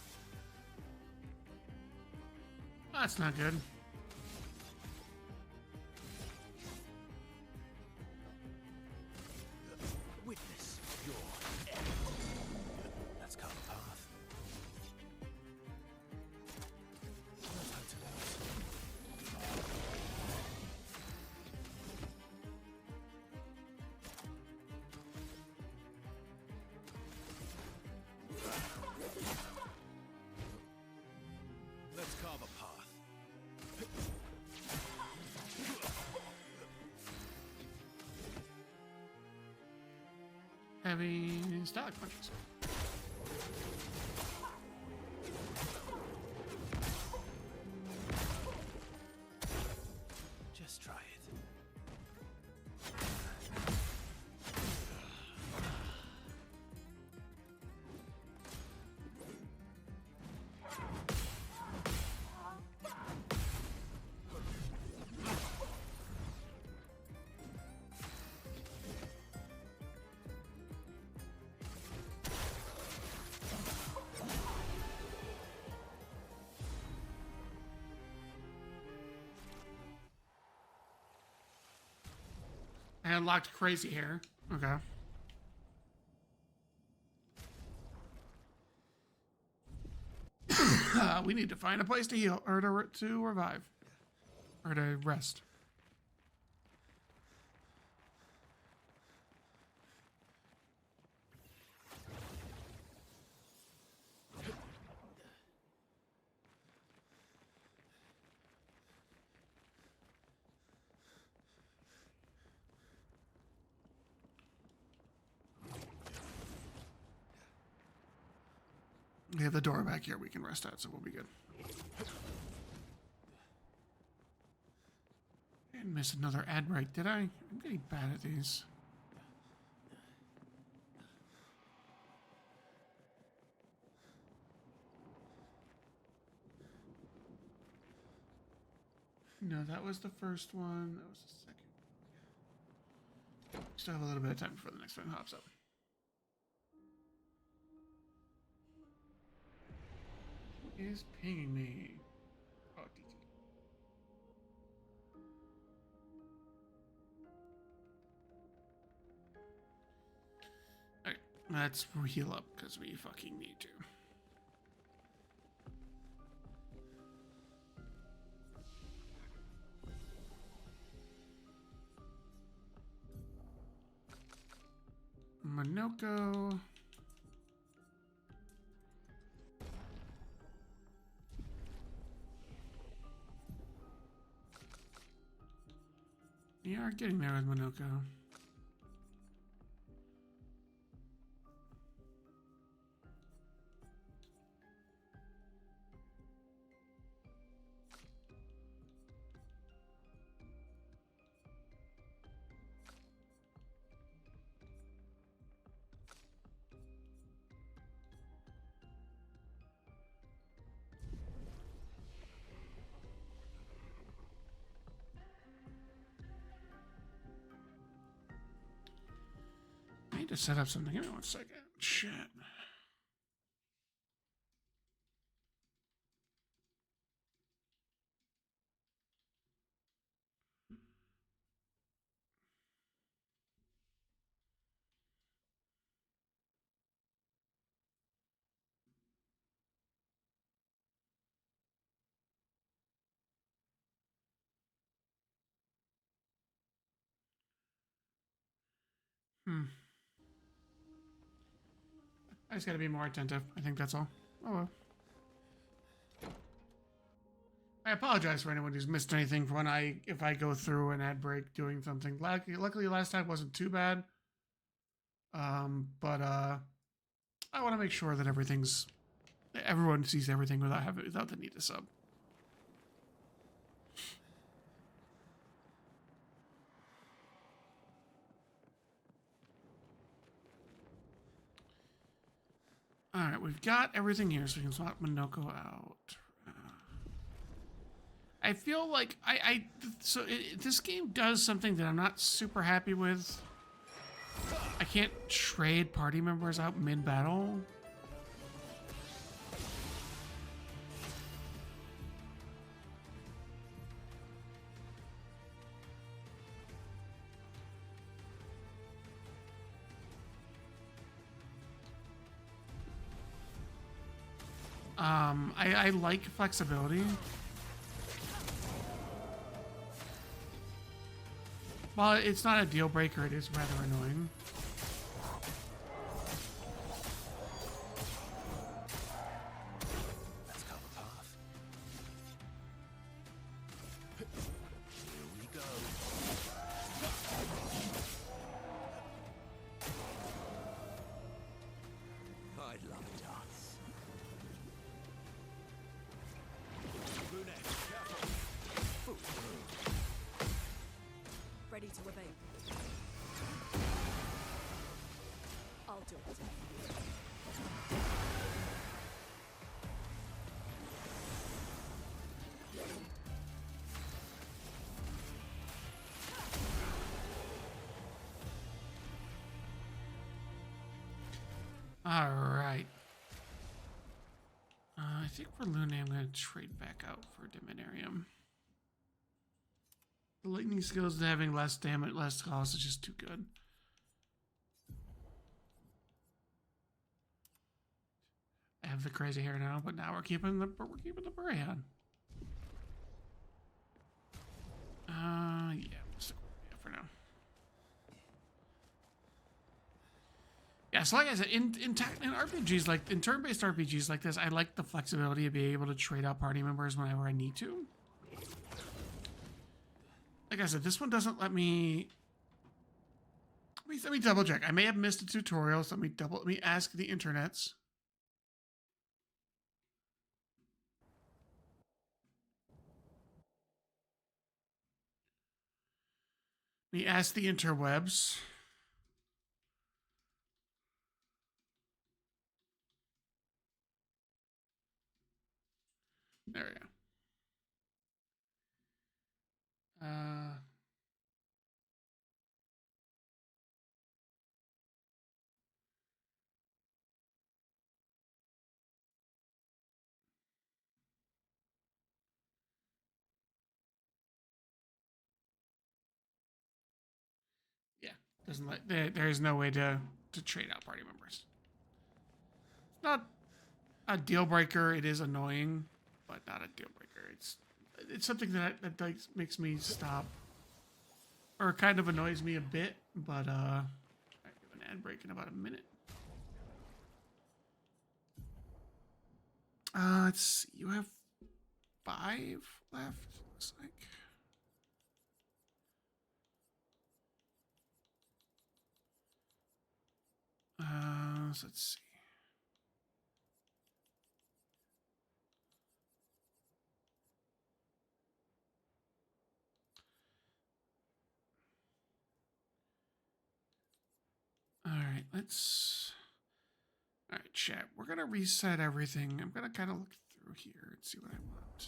That's not good. Witness your end. Let's carve a path. No time to lose. heavy static punches. Just try it. I unlocked crazy hair. Okay. We need to find a place to heal or to revive or to rest. We have the door back here we can rest at, so we'll be good. I didn't miss another ad break, did I? I'm getting bad at these. No, that was the first one. That was the second. Still have a little bit of time before the next one hops up. Who is pinging me? Oh, DT. Okay, let's heal up because we fucking need to. Monoko. We are getting there with Monoko. I need to set up something. Give me 1 second. Shit. I just gotta be more attentive. I think that's all. Oh well. I apologize for anyone who's missed anything when if I go through an ad break doing something. Luckily last time wasn't too bad. But I want to make sure that everyone sees everything without the need to sub. All right, we've got everything here, so we can swap Monoko out. I feel like this game does something that I'm not super happy with. I can't trade party members out mid-battle. I like flexibility. While it's not a deal breaker, it is rather annoying. Let's cover path. Here we go. ready to obey. I'll do it. All right. I think for Lune, I'm going to trade back out for Diminarium. The lightning skills having less damage, less cost is just too good. I have the crazy hair now, but now we're keeping the beret on. Yeah, we'll stick with it for now. Yeah, so like I said, in RPGs like in turn-based RPGs like this, I like the flexibility of being able to trade out party members whenever I need to. Like I said, this one doesn't let me. Let me double check. I may have missed a tutorial, so let me ask the internets. Let me ask the interwebs. There we go. Yeah, doesn't let there is no way to trade out party members. It's not a deal breaker. It is annoying, but not a deal breaker. It's something that like, makes me stop, or kind of annoys me a bit. But I have an ad break in about a minute. Let's see. You have 5 left. Looks like. So let's see. All right, all right, chat. We're gonna reset everything. I'm gonna kind of look through here and see what I want.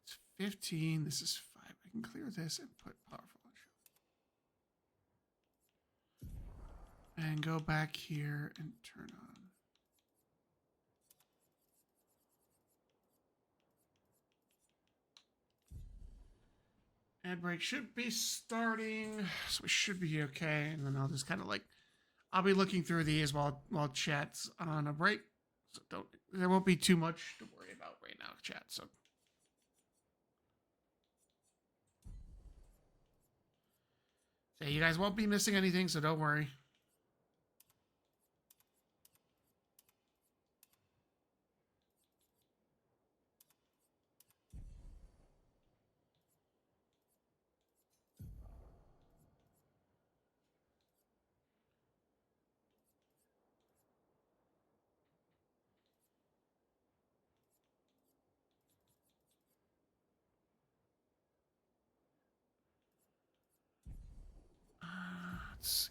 It's 15. This is 5. I can clear this and put powerful. And go back here and turn on. Ad break should be starting, so we should be okay. And then I'll just kind of like, I'll be looking through these while chat's on a break. So there won't be too much to worry about right now, chat. So. So you guys won't be missing anything, so don't worry. Let's see.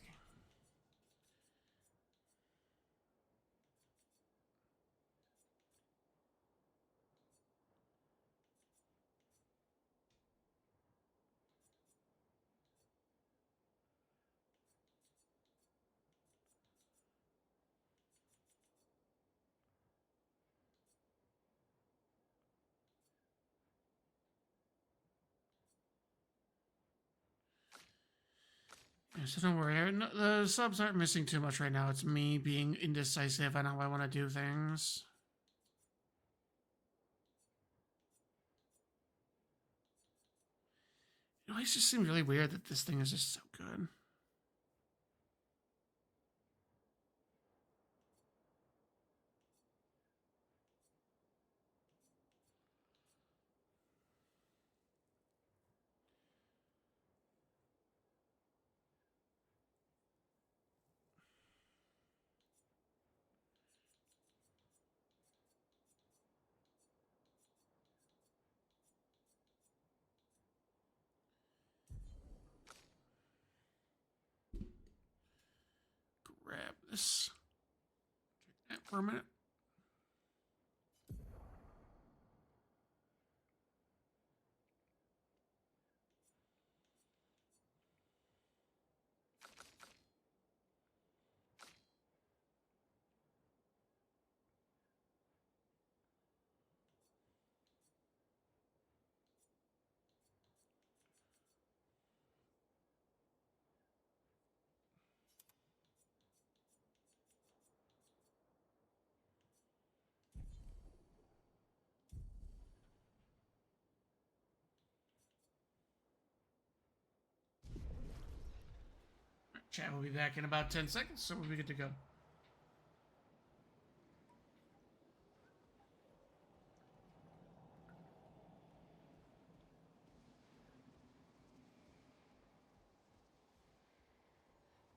Yeah, so don't worry. The subs aren't missing too much right now. It's me being indecisive on how I want to do things. It always just seems really weird that this thing is just so good. this. Check that for a minute. Chat will be back in about 10 seconds, so we'll be good to go.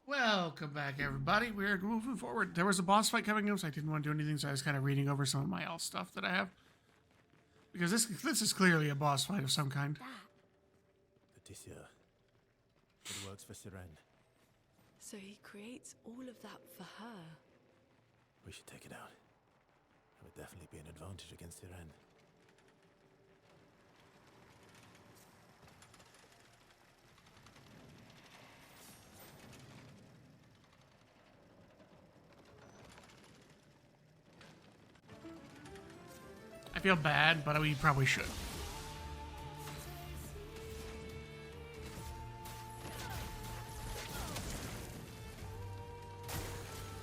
Welcome back, everybody. We're moving forward. There was a boss fight coming up, so I didn't want to do anything, so I was kind of reading over some of my else stuff that I have. Because this is clearly a boss fight of some kind. Patricia. It works for Siren. So he creates all of that for her. We should take it out. It would definitely be an advantage against Siren. I feel bad, but we probably should.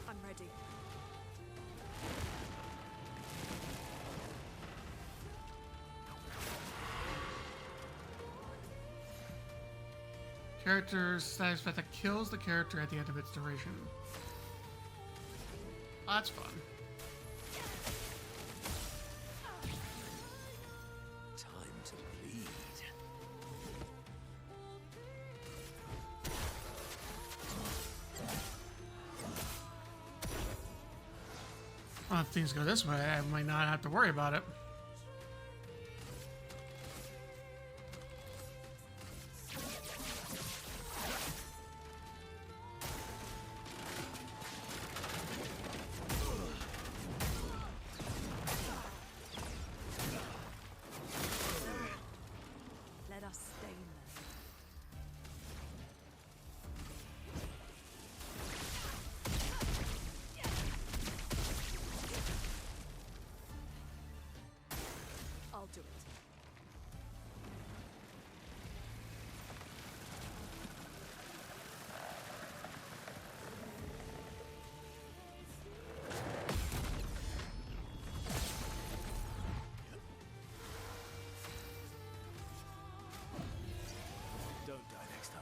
I'm ready. Character status effect that kills the character at the end of its duration. Oh, that's fun. Time to bleed. Well, if things go this way, I might not have to worry about it. Let us stain them. I'll do it. Don't die next time.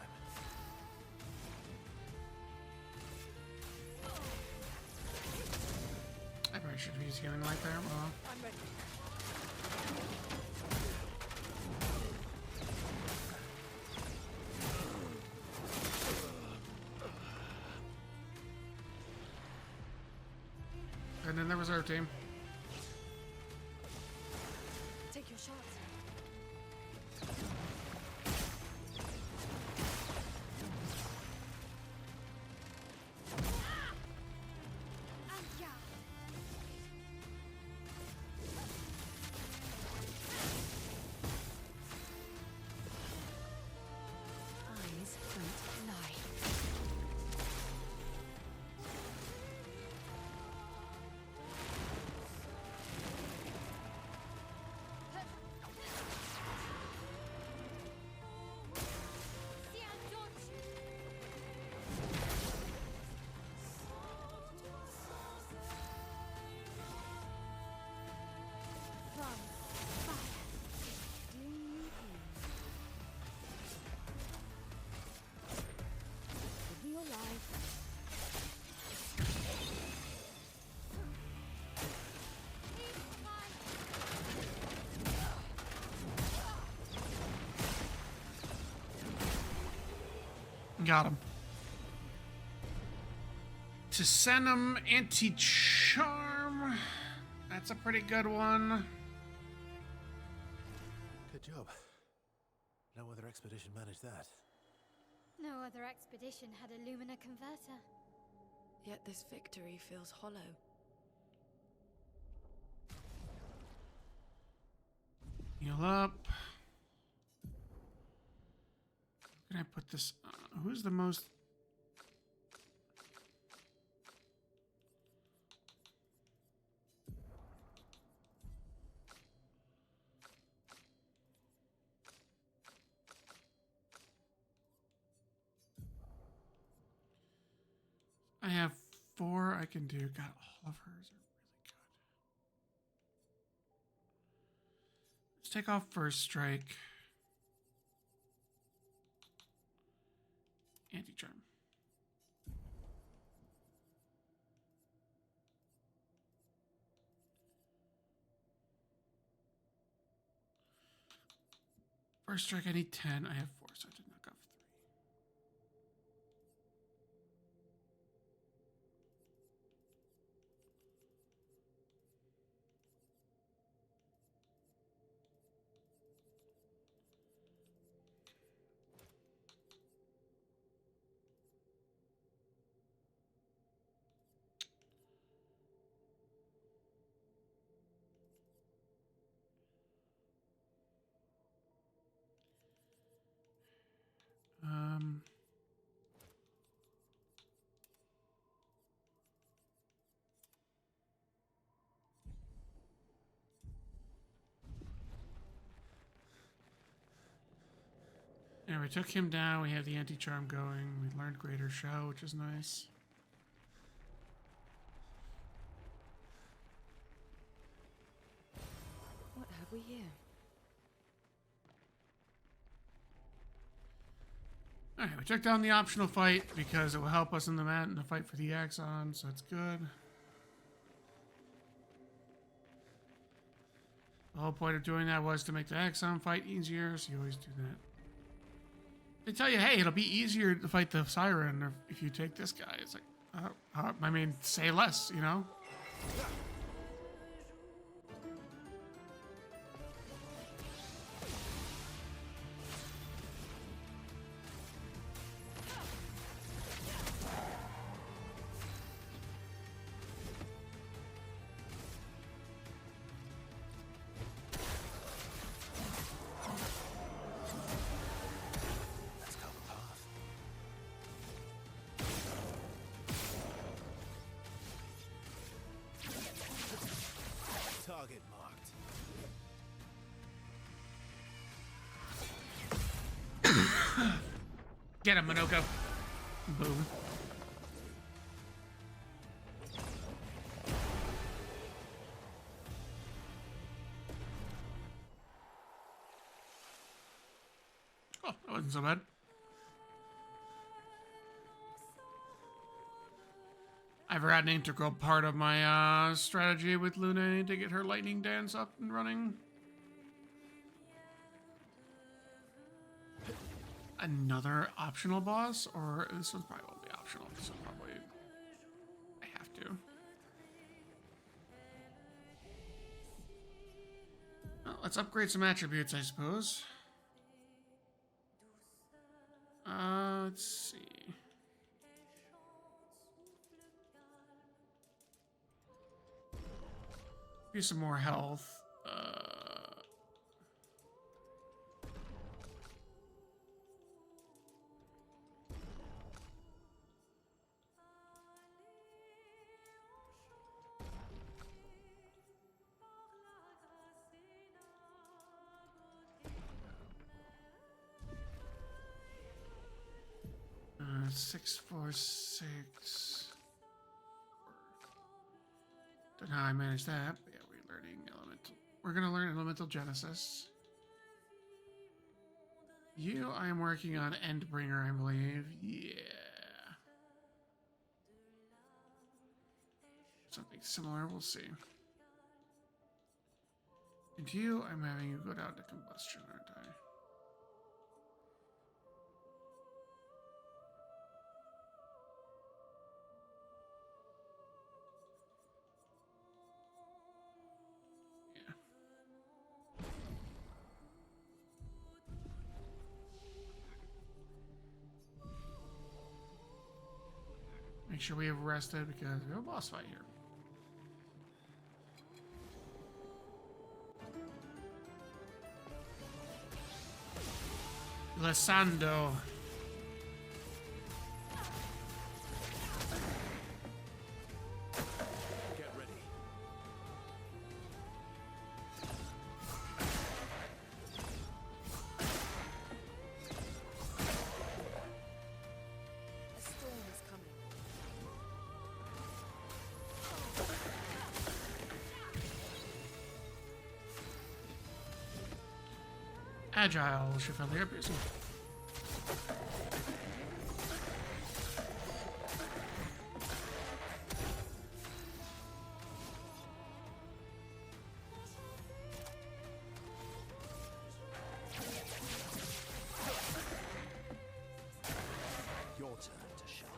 I probably should use healing light there. Well, I'm ready. and then the reserve team. Take your shots. Eyes don't lie. From fire. Do you hear? Give me your life. Got him. Tisanum Anti-Charm. That's a pretty good one. Good job. No other expedition managed that. No other expedition had a Lumina converter. Yet this victory feels hollow. Heal up. Can I put this? Who's the most? I have 4 I can do. God, all of hers are really good. Let's take off first strike. Anti-charm. First strike, I need 10. I have 4, so I did knock off 3. Yeah, we took him down. We have the anti-charm going. We learned Greater Show, which is nice. What have we here? Alright, we took down the optional fight because it will help us in the fight for the Axon, so that's good. The whole point of doing that was to make the Axon fight easier, so you always do that. They tell you, hey, it'll be easier to fight the Siren if you take this guy. It's like, I mean, say less, you know? Let's go path. Target marked. Get him, Minoko. Boom. Oh, that wasn't so bad. I forgot an integral part of my strategy with Lune to get her lightning dance up and running. Another optional boss, or this one probably won't be optional, so probably I have to. Well, let's upgrade some attributes, I suppose. Let's see. Be some more health. Uh, 6, 4, 6. Don't know how I managed that. But yeah, we're learning elemental. We're gonna learn elemental genesis. You, I am working on Endbringer, I believe. Yeah. Something similar. We'll see. And you, I'm having you go down to combustion, aren't I? Make sure we have rested because we have a boss fight here. Glissando. Get ready. A storm is coming. Agile Chevalier piercing. Your turn to shine.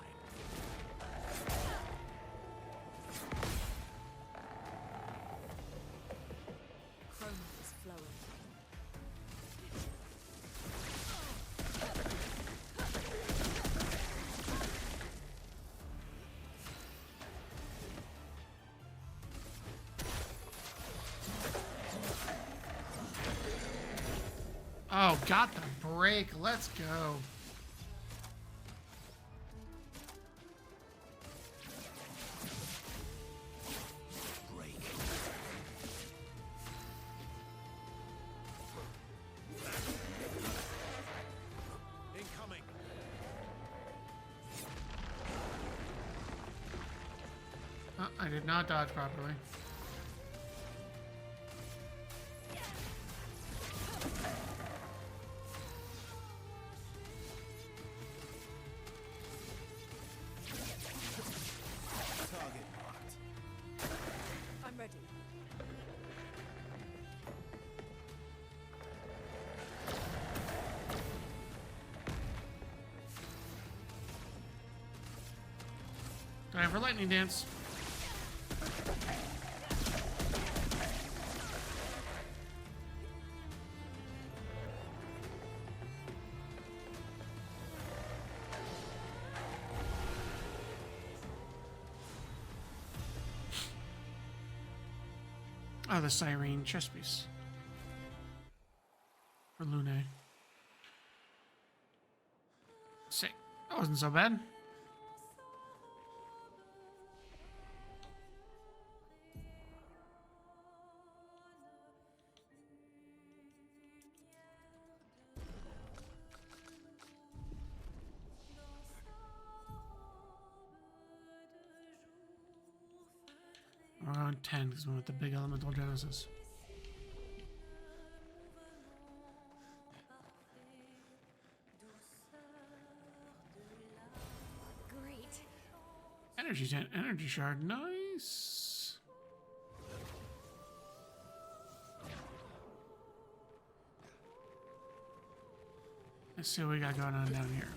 Chroma is flowing. Oh, got the break. Let's go. Break. Incoming. I did not dodge properly. Target marked. I'm ready. Time for lightning dance. Oh, the Cyrene chess piece. For Lune. Sick. That wasn't so bad. We're on 10 because we went with the big elemental genesis. Great. Energy shard, nice. Let's see what we got going on down here.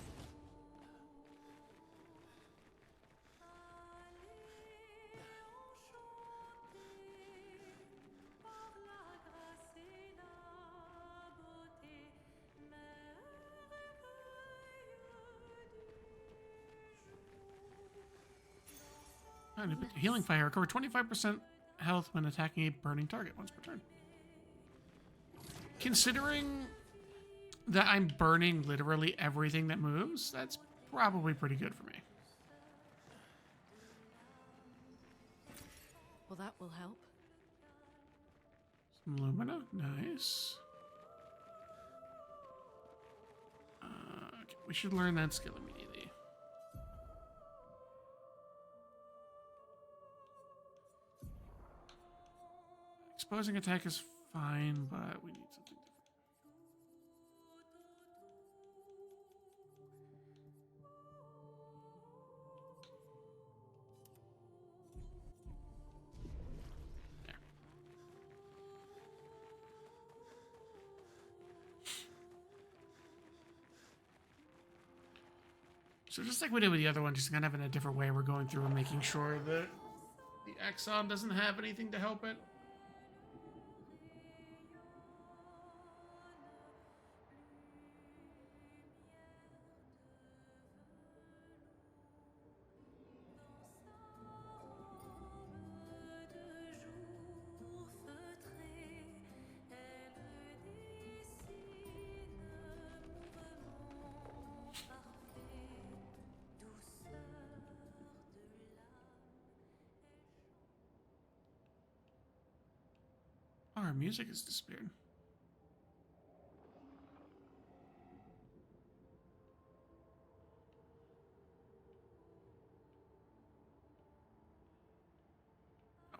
Healing fire. Recover 25% health when attacking a burning target once per turn. Considering that I'm burning literally everything that moves, that's probably pretty good for me. Well, that will help. Some Lumina. Nice. Okay, we should learn that skill immediately. Exposing attack is fine, but we need something different. There. So just like we did with the other one, just kind of in a different way, we're going through and making sure that the Exxon doesn't have anything to help it. our music has disappeared.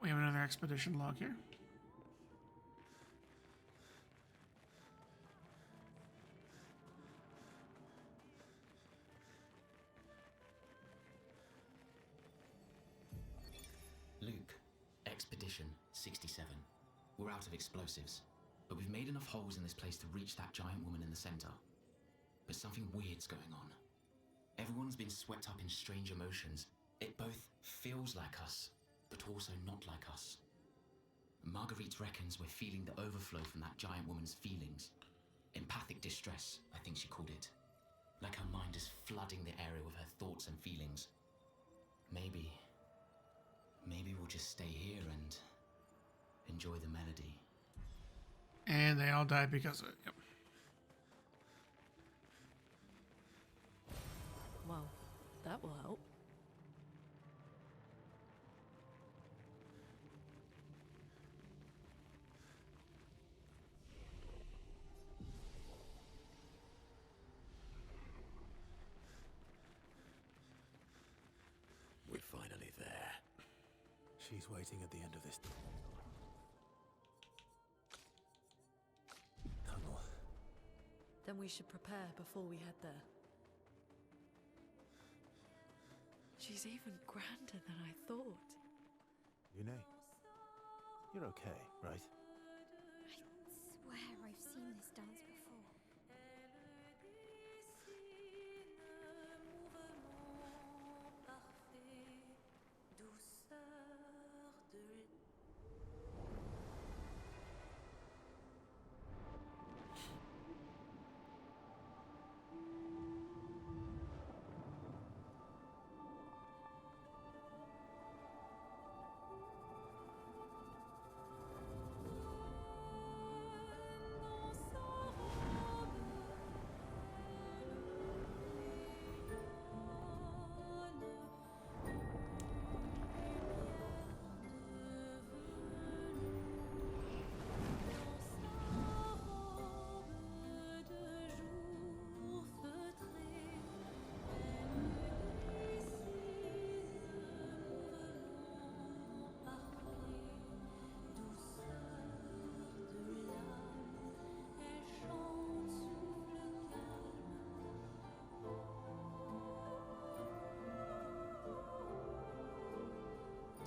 We have another expedition log here. Luke, Expedition 67. We're out of explosives, but we've made enough holes in this place to reach that giant woman in the center. But something weird's going on. Everyone's been swept up in strange emotions. It both feels like us, but also not like us. Marguerite reckons we're feeling the overflow from that giant woman's feelings. Empathic distress, I think she called it. Like her mind is flooding the area with her thoughts and feelings. Maybe we'll just stay here and enjoy the melody. And they all died because of it. Yep. Well, that will help. We're finally there. She's waiting at the end of this tunnel. Then we should prepare before we head there. She's even grander than I thought. Yune, you're okay, right? I swear I've seen this dance before.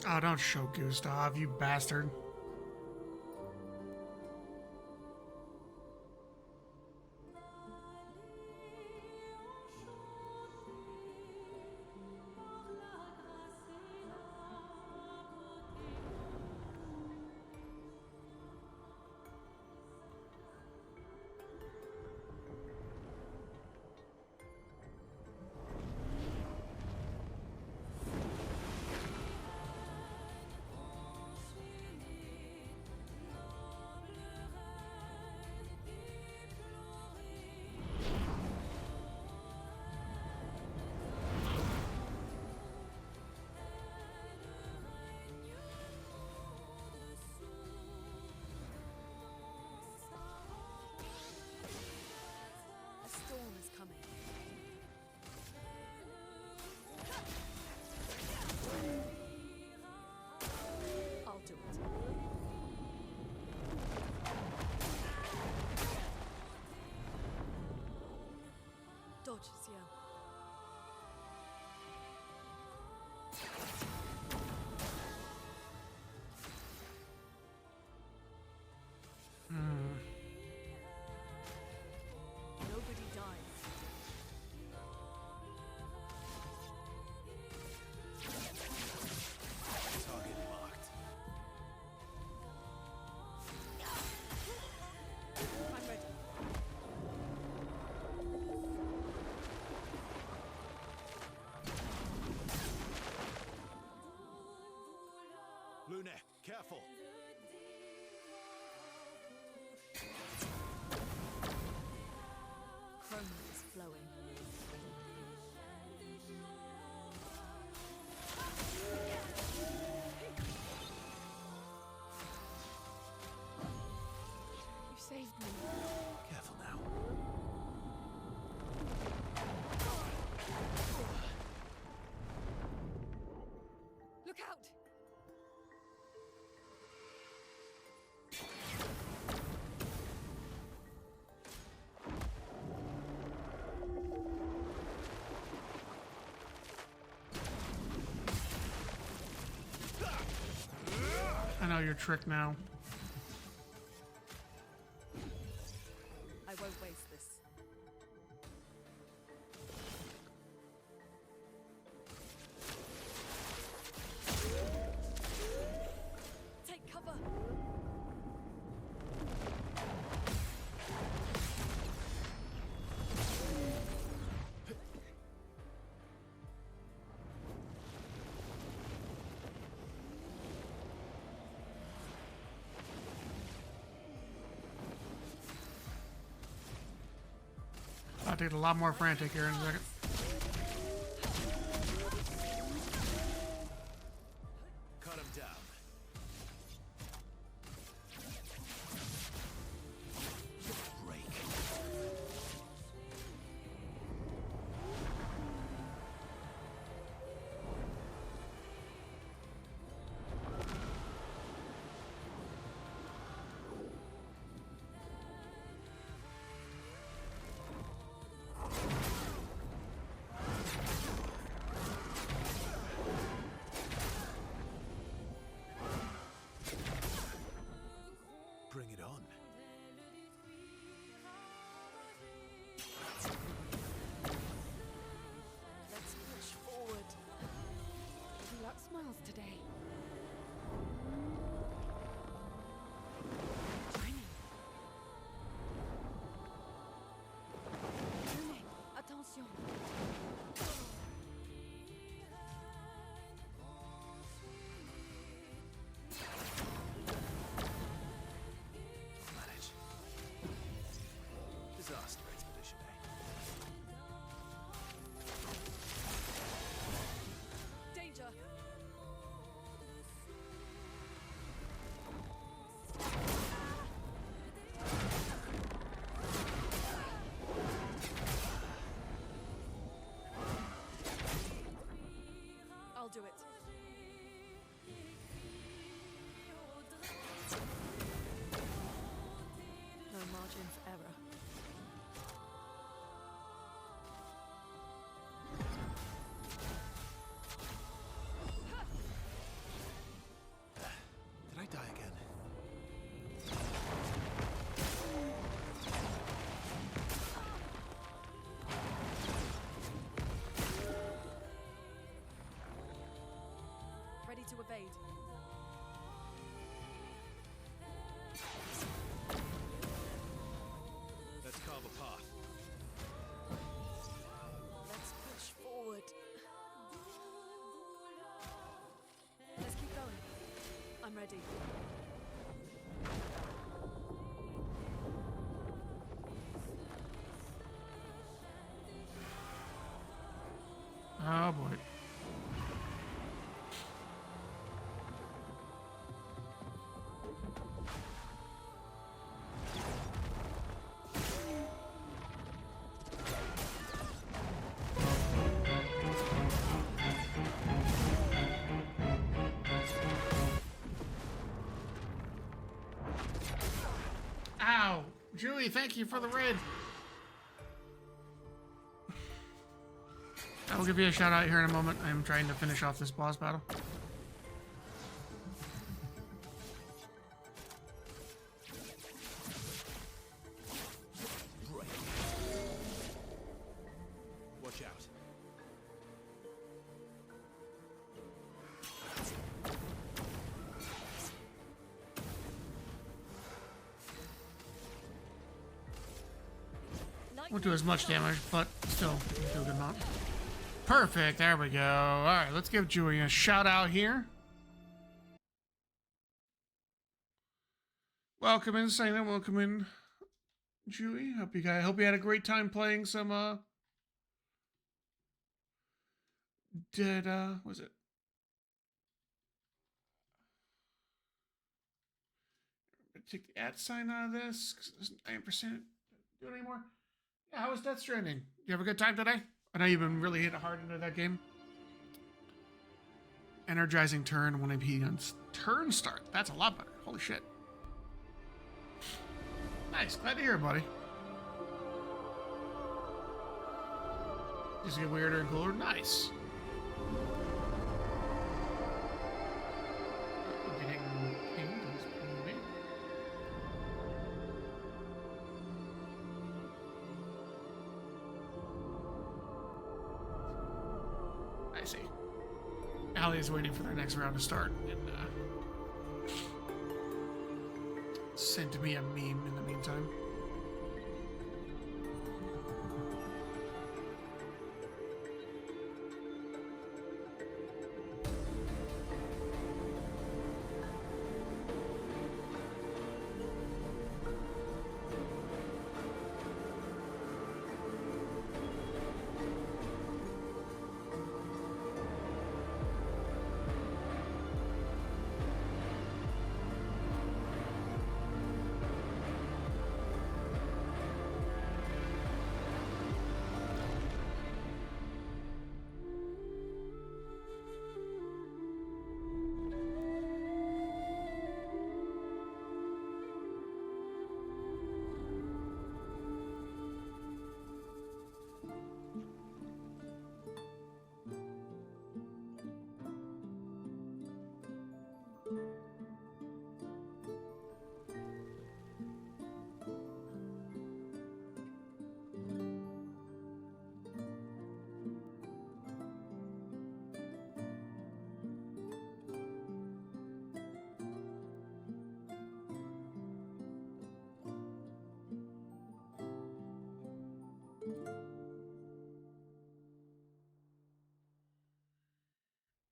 Oh, don't show Gustav, you bastard. A storm is coming. I'll do it. Dodge, Zio. Nobody dies. Target marked. I'm ready. Lune, careful! Chrome is flowing. I know your trick now. I won't waste this. Take cover. I'll get a lot more frantic here in a second. Cut him down. Break. Bring it on. Let's push forward. Every luck smiles today. Shining. Tenez, attention. Manage. Disaster expedition, Danger. I'll do it. No margin for error. Did I die again? Ready to evade. Let's carve a path. Let's push forward. Let's keep going. I'm ready. Oh boy. Ow! Julie, thank you for the raid. I will give you a shout out here in a moment. I'm trying to finish off this boss battle. Break. Watch out. Won't do as much damage, but still do a good amount. Perfect, there we go. Alright, let's give Julie a shout out here. Welcome in, Silent. Welcome in, Julie. Hope you had a great time playing some was it? Take the @ sign out of this, because it doesn't 9% do it anymore. Yeah, how was Death Stranding? You have a good time today? I know you've been really hitting hard into that game. Energizing turn when MP on turn start. That's a lot better. Holy shit. Nice. Glad to hear it, buddy. Just get weirder and cooler. Nice. Getting I see. Allie is waiting for their next round to start and sent me a meme in the meantime.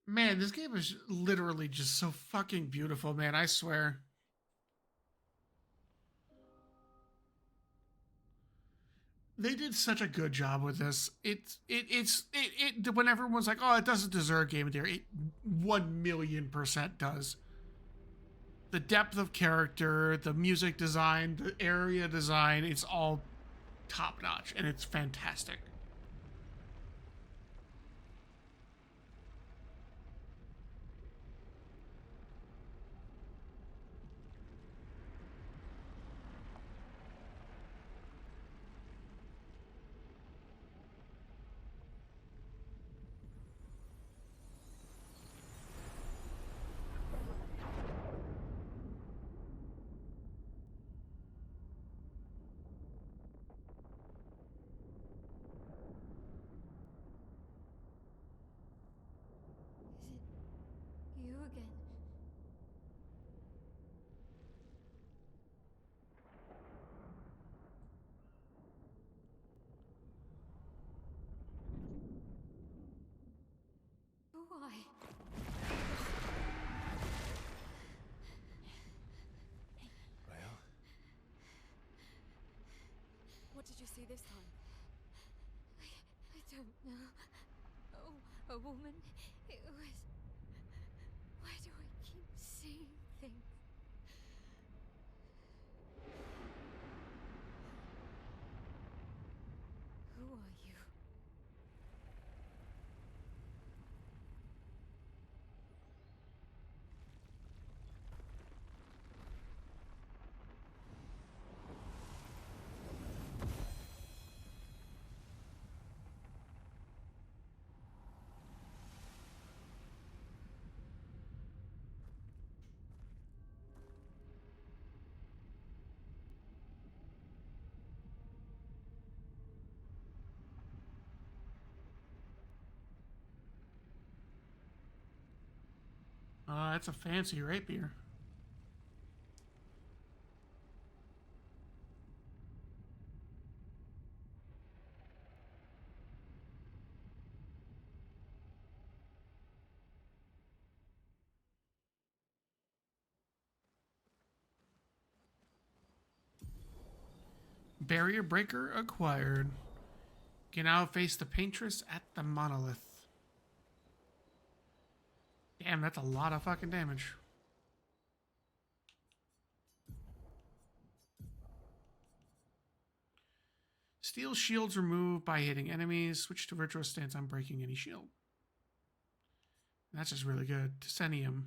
Man, this game is literally just so fucking beautiful, man. I swear. They did such a good job with this. When everyone's like, "Oh, it doesn't deserve Game of the Year," it 1,000,000% does. The depth of character, the music design, the area design, it's all top notch and it's fantastic. Is it you again? Why? Well, What did you see this time? I don't know. Oh, a woman. It was. Why do I keep seeing things? Who are you? That's a fancy rapier. Barrier breaker acquired. Can now face the paintress at the monolith. Damn, that's a lot of fucking damage. Steel shields removed by hitting enemies. Switch to virtuous stance on breaking any shield. That's just really good. Tisenium.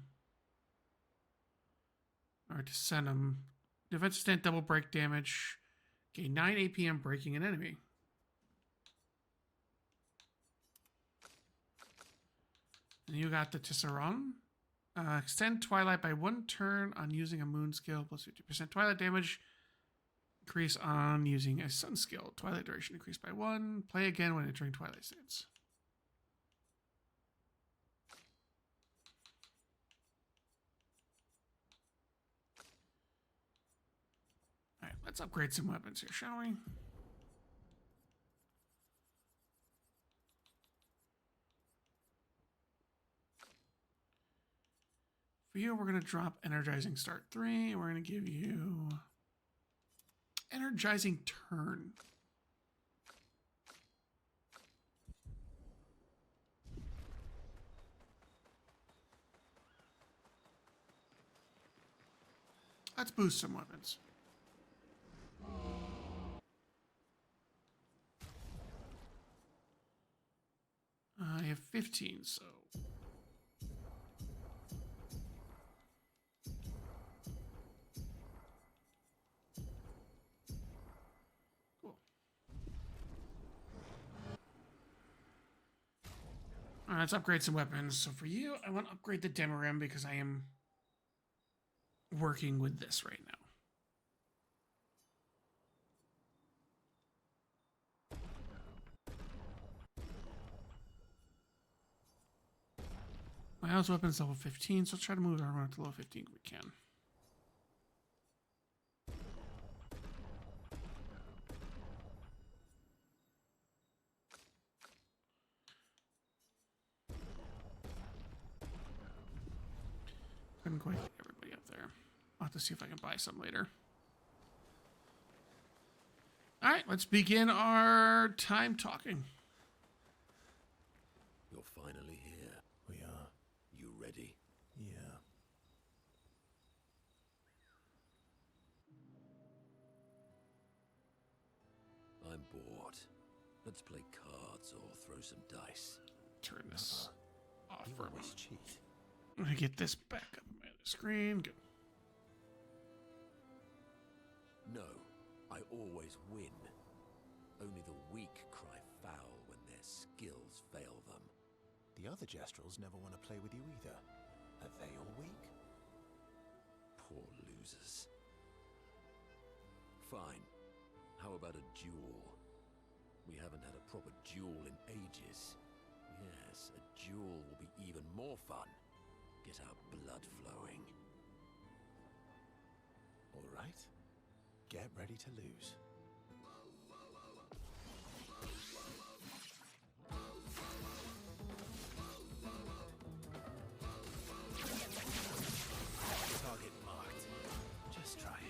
Or Tisenum. Defensive stance double break damage. Gain 9 APM breaking an enemy. And you got the Tisserand. Extend Twilight by 1 turn on using a moon skill, plus 50% Twilight damage. Increase on using a sun skill. Twilight duration increased by 1. Play again when entering Twilight stance. Let's upgrade some weapons here, shall we? For you, we're going to drop Energizing Start 3, and we're going to give you Energizing Turn. Let's boost some weapons. I have 15, so... Cool. Alright, let's upgrade some weapons. So for you, I want to upgrade the Demorim because I am working with this right now. My house weapon's level 15, so let's try to move everyone up to level 15 if we can. Couldn't quite get everybody up there. I'll have to see if I can buy some later. All right, let's begin our time talking. You're finally here. We are. You ready? Yeah. I'm bored. Let's play cards or throw some dice. Turn this off You for a always moment. cheat. I'm gonna get this back up on my other screen. Good. No, I always win. Only the weak cry foul when their skills fail them. The other Jestrels never want to play with you either. Are they all weak? Poor losers. Fine. How about a duel? We haven't had a proper duel in ages. Yes, a duel will be even more fun. Get our blood flowing. All right. Get ready to lose. Target marked. Just try it.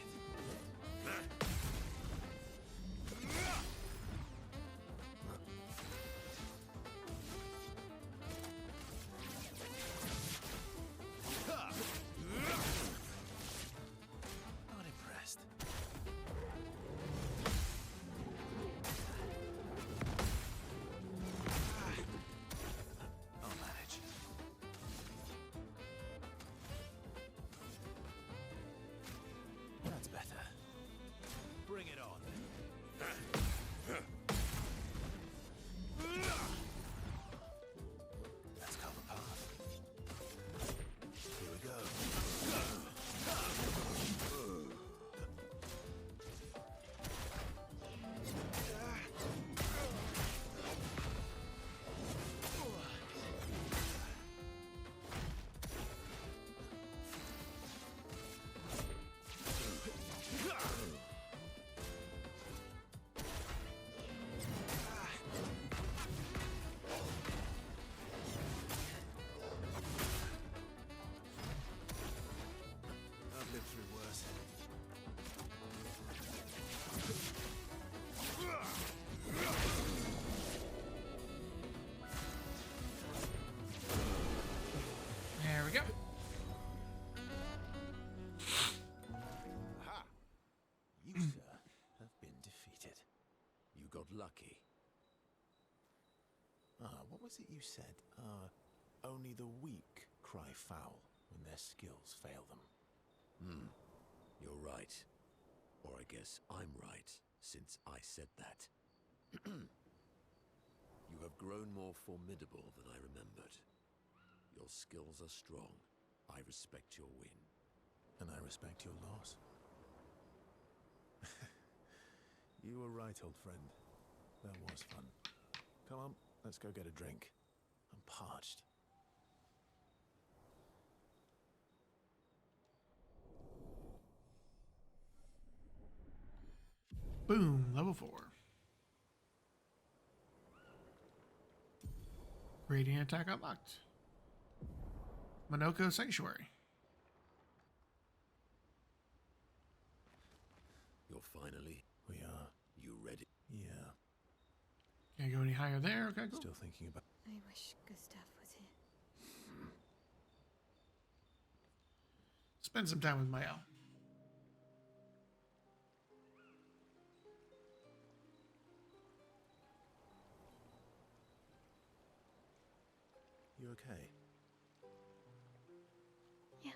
Not impressed. I'll manage. That's better. Bring it on. Let's cover path. Here we go. I've lived through worse. There we go. Aha! You, sir, have been defeated. You got lucky. What was it you said? Only the weak cry foul when their skills fail them. You're right. Or I guess I'm right, since I said that. You have grown more formidable than I remembered. Your skills are strong. I respect your win. And I respect your loss. You were right, old friend. That was fun. Come on, let's go get a drink. I'm parched. Boom, level 4. Radiant attack unlocked. Monoko Sanctuary. You're finally. We are. You ready? Yeah. Can't go any higher there. Okay, cool. Still thinking about. I wish Gustav was here. Spend some time with Mael. You okay? Yeah.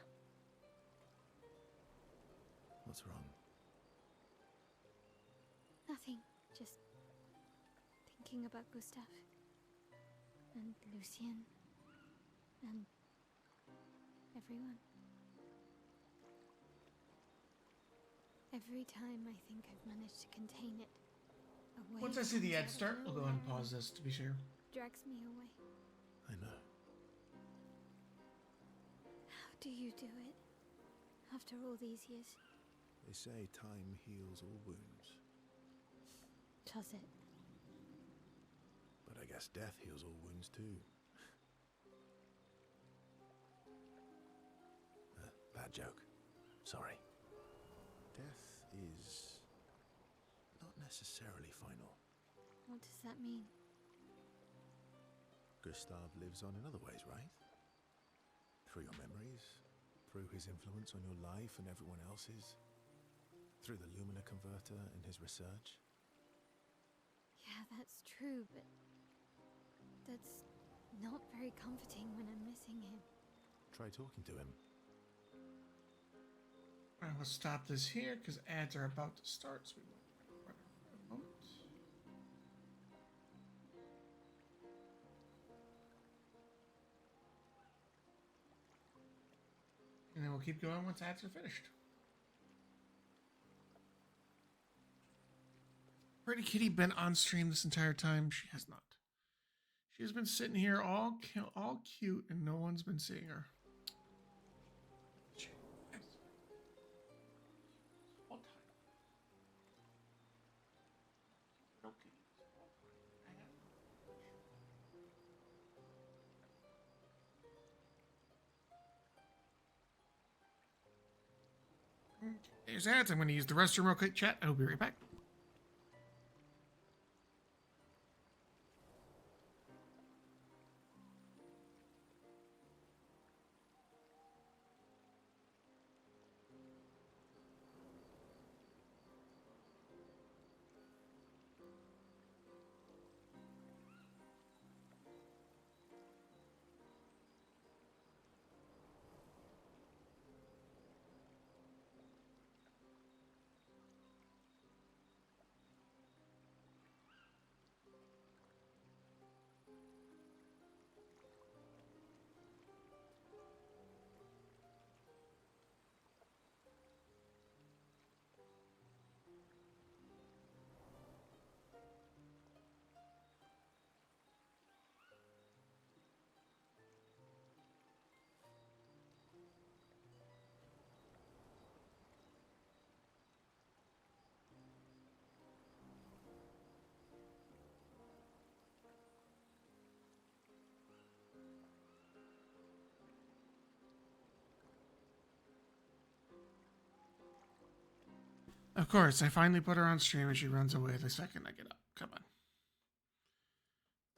What's wrong? Nothing. Just thinking about Gustav. And Lucien. And everyone. Every time I think I've managed to contain it, a wave Once I see the comes ad out of start, we'll go ahead and nowhere pause this to be sure. drags me away. I know. How do you do it? After all these years? They say time heals all wounds, Does it? but I guess death heals all wounds too. Bad joke. Sorry. Death is not necessarily final. What does that mean? Gustav lives on in other ways, right? Through your memories, through his influence on your life and everyone else's, through the Lumina converter and his research. Yeah, that's true, but that's not very comforting when I'm missing him. Try talking to him. Alright, we'll stop this here because ads are about to start, so we won't run for a moment. And then we'll keep going once ads are finished. Pretty Kitty been on stream this entire time? She has not. She has been sitting here all cute and no one's been seeing her. There's ads. I'm going to use the restroom real quick, chat. I'll be right back. Of course, I finally put her on stream and she runs away the second I get up. Come on.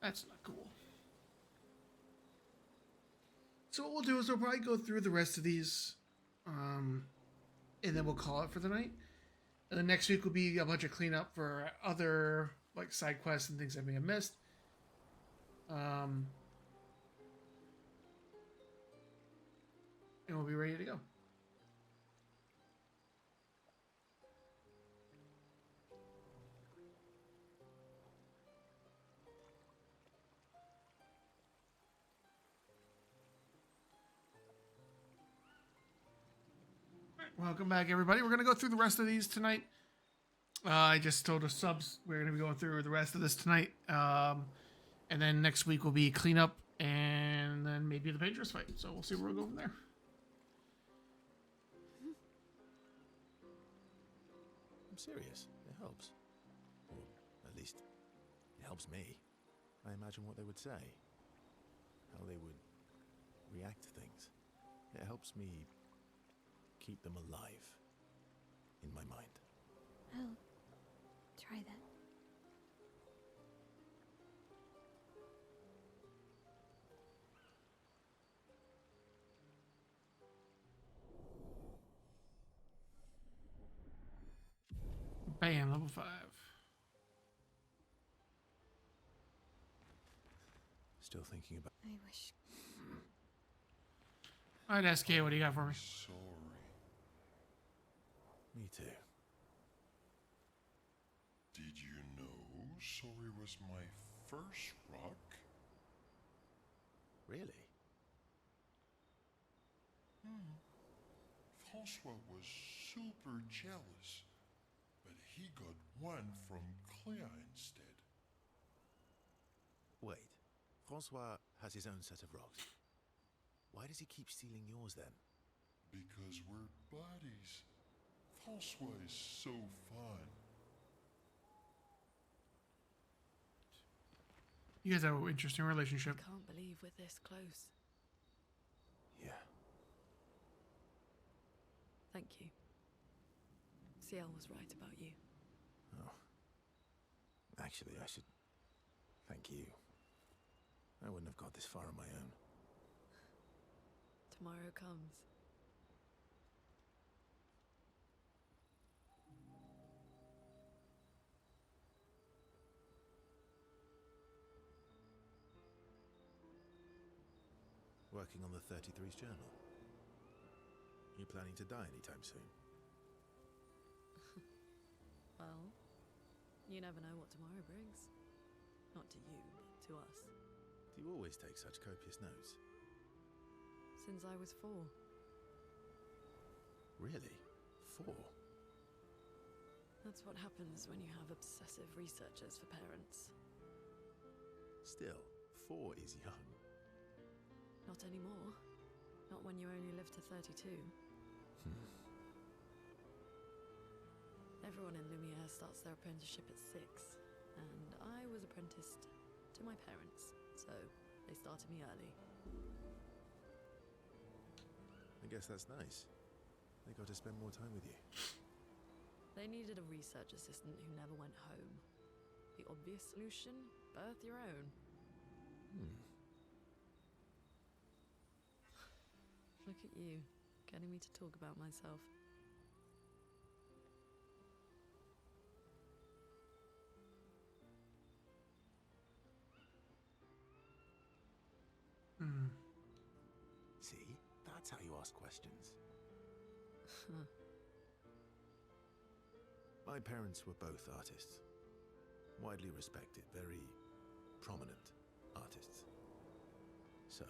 That's not cool. So what we'll do is we'll probably go through the rest of these, and then we'll call it for the night. And then next week will be a bunch of cleanup for other like side quests and things I may have missed. And we'll be ready to go. Welcome back, everybody. We're going to go through the rest of these tonight. I just told the subs we're going to be going through the rest of this tonight. And then next week will be cleanup and then maybe the Dangerous fight. So we'll see where we'll go from there. serious. It helps. Or at least, it helps me. I imagine what they would say, how they would react to things. It helps me keep them alive in my mind. I'll try that. Bam, level 5. Still thinking about. I wish. All right, SK, what do you got for me? Sorry. Me too. Did you know Sorry was my first rock? Really? Francois was super jealous, but he got one from Clea instead. Wait. Francois has his own set of rocks. Why does he keep stealing yours then? Because we're buddies. Francois is so fun. You guys have an interesting relationship. Can't believe we're this close. Yeah. Thank you. Ciel was right about you. Oh. Actually, I should thank you. I wouldn't have got this far on my own. Tomorrow comes. Working on the 33's journal. You planning to die anytime soon? Well, you never know what tomorrow brings. Not to you, but to us. Do you always take such copious notes? Since I was 4. Really? 4? That's what happens when you have obsessive researchers for parents. Still, 4 is young. Not anymore. Not when you only live to 32. Everyone in Lumiere starts their apprenticeship at 6, and I was apprenticed to my parents, so they started me early. I guess that's nice. They got to spend more time with you. They needed a research assistant who never went home. The obvious solution? Birth your own. Look at you, getting me to talk about myself. See? That's how you ask questions. My parents were both artists. Widely respected, very prominent artists. So,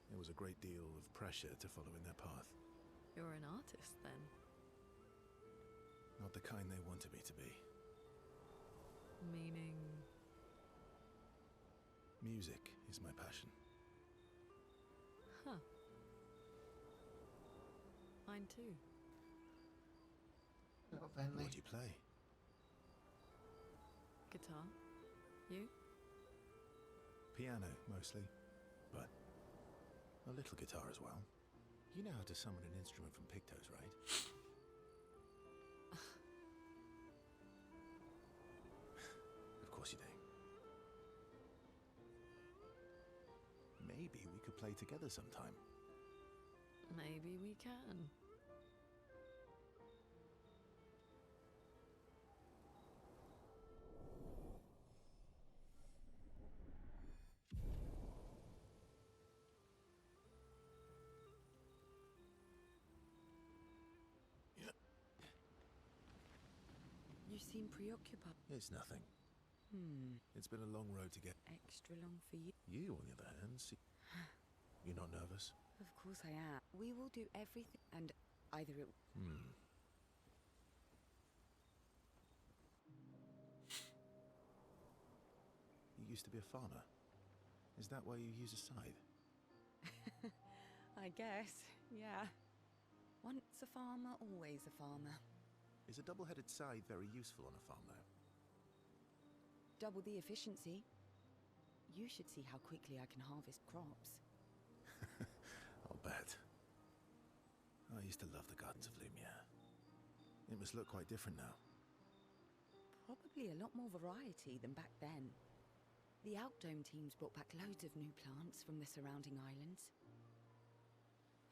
there was a great deal of pressure to follow in their path. You're an artist, then? Not the kind they wanted me to be. Meaning... Music is my passion. Huh. Mine too. What do you play? Guitar. You? Piano, mostly. But a little guitar as well. You know how to summon an instrument from Pictos, right? Of course you do. Maybe we could play together sometime. Maybe we can. You seem preoccupied. It's nothing. It's been a long road to get. Extra long for you. You, on the other hand, you're not nervous? Of course I am. We will do everything, and either it. You used to be a farmer. Is that why you use a scythe? I guess, yeah. Once a farmer, always a farmer. Is a double-headed scythe very useful on a farm, though? Double the efficiency. You should see how quickly I can harvest crops. I'll bet. I used to love the gardens of Lumiere. It must look quite different now. Probably a lot more variety than back then. The Outdome teams brought back loads of new plants from the surrounding islands.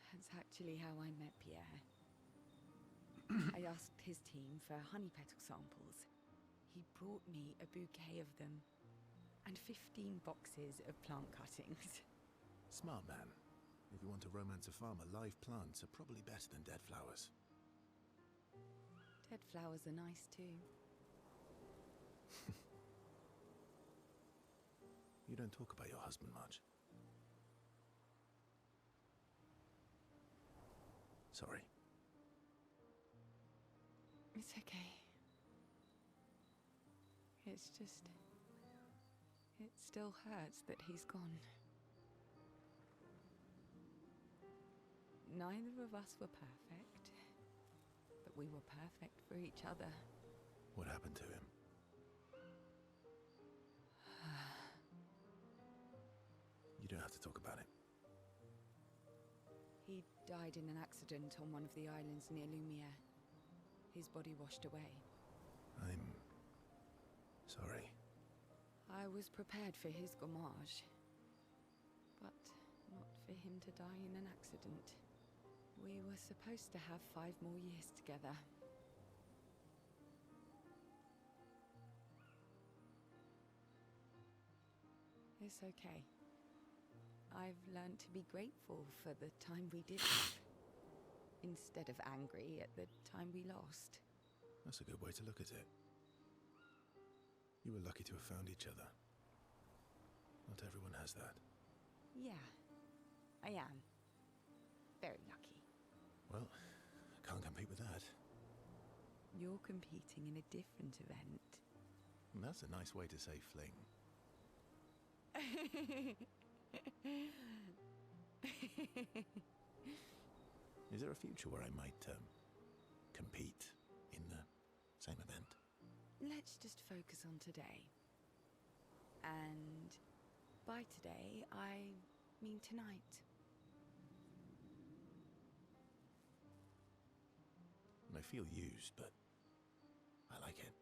That's actually how I met Pierre. I asked his team for honey petal samples. He brought me a bouquet of them, and 15 boxes of plant cuttings. Smart man. If you want to romance a farmer, live plants are probably better than dead flowers. Dead flowers are nice too. You don't talk about your husband much. Sorry. It's okay. It's just... it still hurts that he's gone. Neither of us were perfect, but we were perfect for each other. What happened to him? You don't have to talk about it. He died in an accident on one of the islands near Lumiere. His body washed away. I'm sorry. I was prepared for his gommage, but not for him to die in an accident. We were supposed to have 5 more years together. It's okay. I've learned to be grateful for the time we did have, instead of angry at the time we lost. That's a good way to look at it. You were lucky to have found each other. Not everyone has that. Yeah, I am. Very lucky. Well, can't compete with that. You're competing in a different event. That's a nice way to say fling. Is there a future where I might compete in the same event? Let's just focus on today. And by today, I mean tonight. I feel used, but I like it.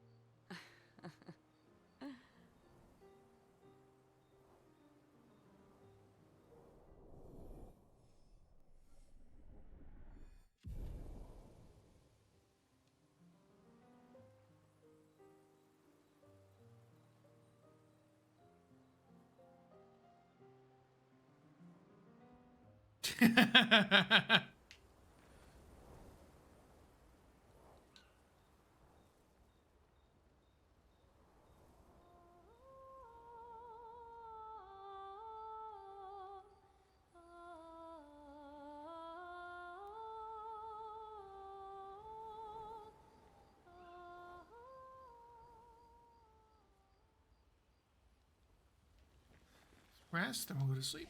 Rest, then we'll go to sleep.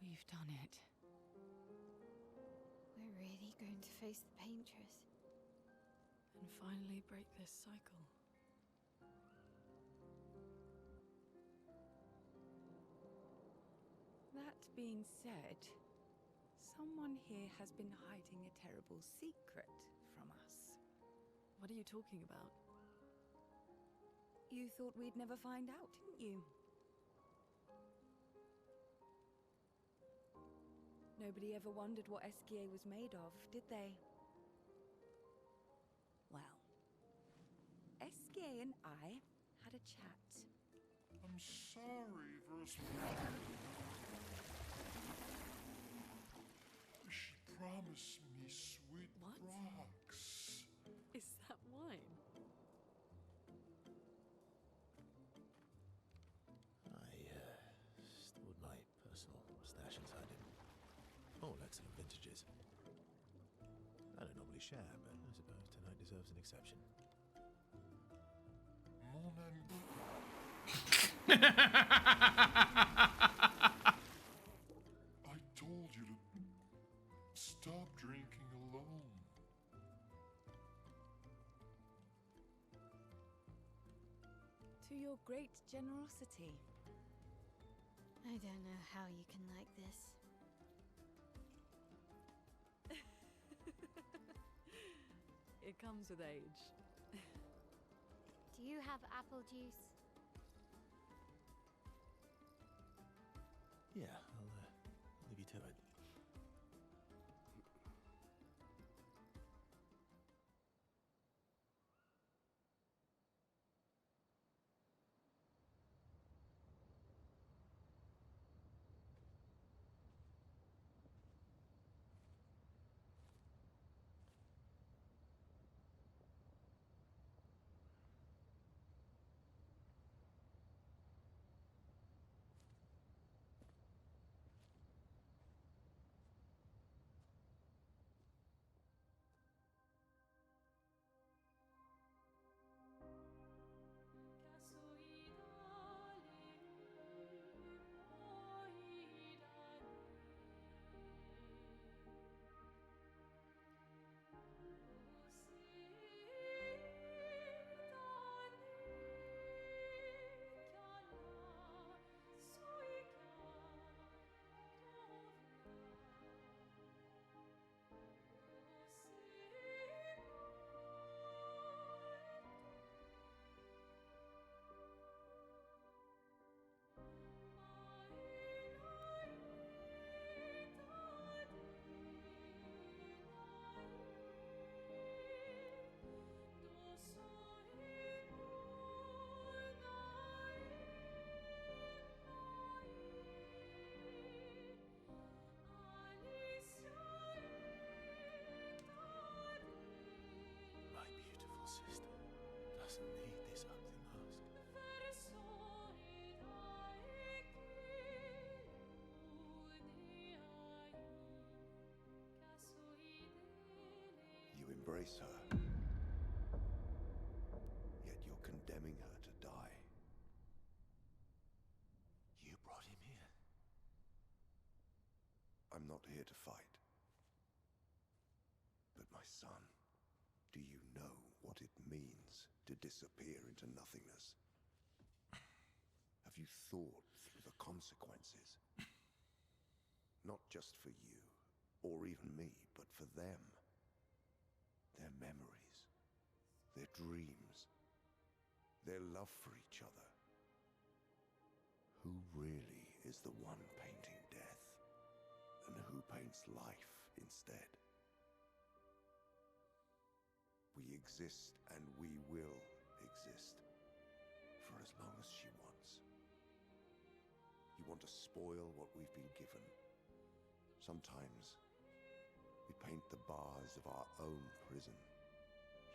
We've done it. We're really going to face the Paintress. And finally break this cycle. That being said, someone here has been hiding a terrible secret from us. What are you talking about? You thought we'd never find out, didn't you? Nobody ever wondered what Esquier was made of, did they? Well, Esquier and I had a chat. I'm sorry, Versmore. She promised me sweet What? rocks. Is that wine? I stored my personal stash inside him. All excellent vintages. I don't normally share, but I suppose tonight deserves an exception. Mon ami. I told you to stop drinking alone. To your great generosity. I don't know how you can like this. It comes with age. Do you have apple juice? Yeah, I'll leave you to it. My beautiful sister doesn't need this ugly mask. You embrace her, yet you're condemning her to die. You brought him here. I'm not here to fight. But my son, do you know what it means to disappear into nothingness? Have you thought through the consequences? Not just for you, or even me, but for them. Their memories, their dreams, their love for each other. Who really is the one painting death, and who paints life instead? We exist, and we will exist, for as long as she wants. You want to spoil what we've been given. Sometimes we paint the bars of our own prison.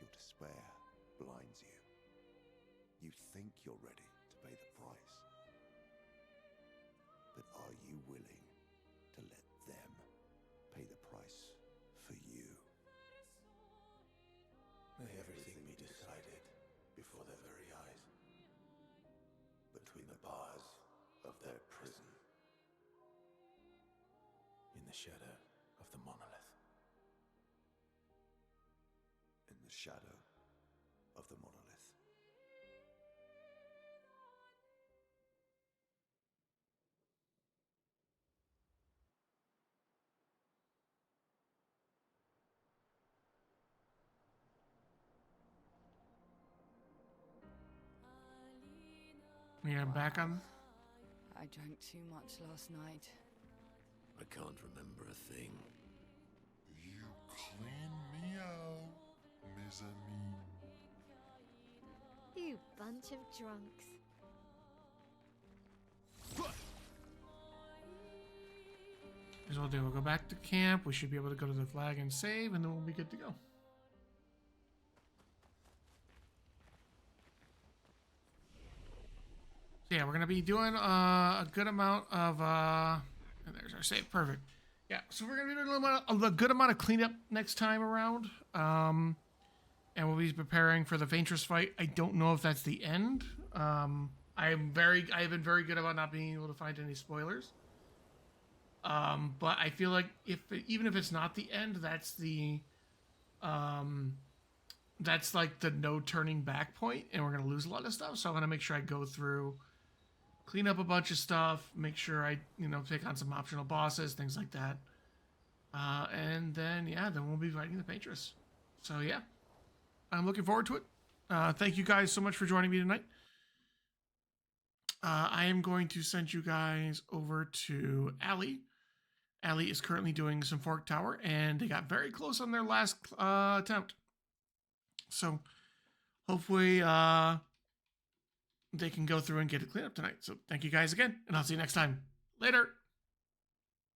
Your despair blinds you. You think you're ready to pay the price. But are you willing to let them pay the price for you? May everything be decided before their very eyes, between the bars of their prison, in the shadow of the monolith. In the shadow of the monolith. Yeah, I'm back on. I drank too much last night. I can't remember a thing. You clean me out, mes amis. You bunch of drunks. Here's what we'll do. We'll go back to camp. We should be able to go to the flag and save, and then we'll be good to go. So yeah, we're gonna be doing a good amount of and there's our save. Perfect. Yeah, so we're gonna be doing a good amount of cleanup next time around. And we'll be preparing for the Ventress fight. I don't know if that's the end. I have been very good about not being able to find any spoilers. But I feel like even if it's not the end, that's like the no turning back point, and we're gonna lose a lot of stuff. So I want to make sure I go through, clean up a bunch of stuff, make sure I take on some optional bosses, things like that. And then we'll be fighting the Ventress. So yeah, I'm looking forward to it. Thank you guys so much for joining me tonight. I am going to send you guys over to Allie. Allie is currently doing some Fork Tower, and they got very close on their last attempt. So hopefully they can go through and get it cleaned up tonight. So thank you guys again, and I'll see you next time. Later.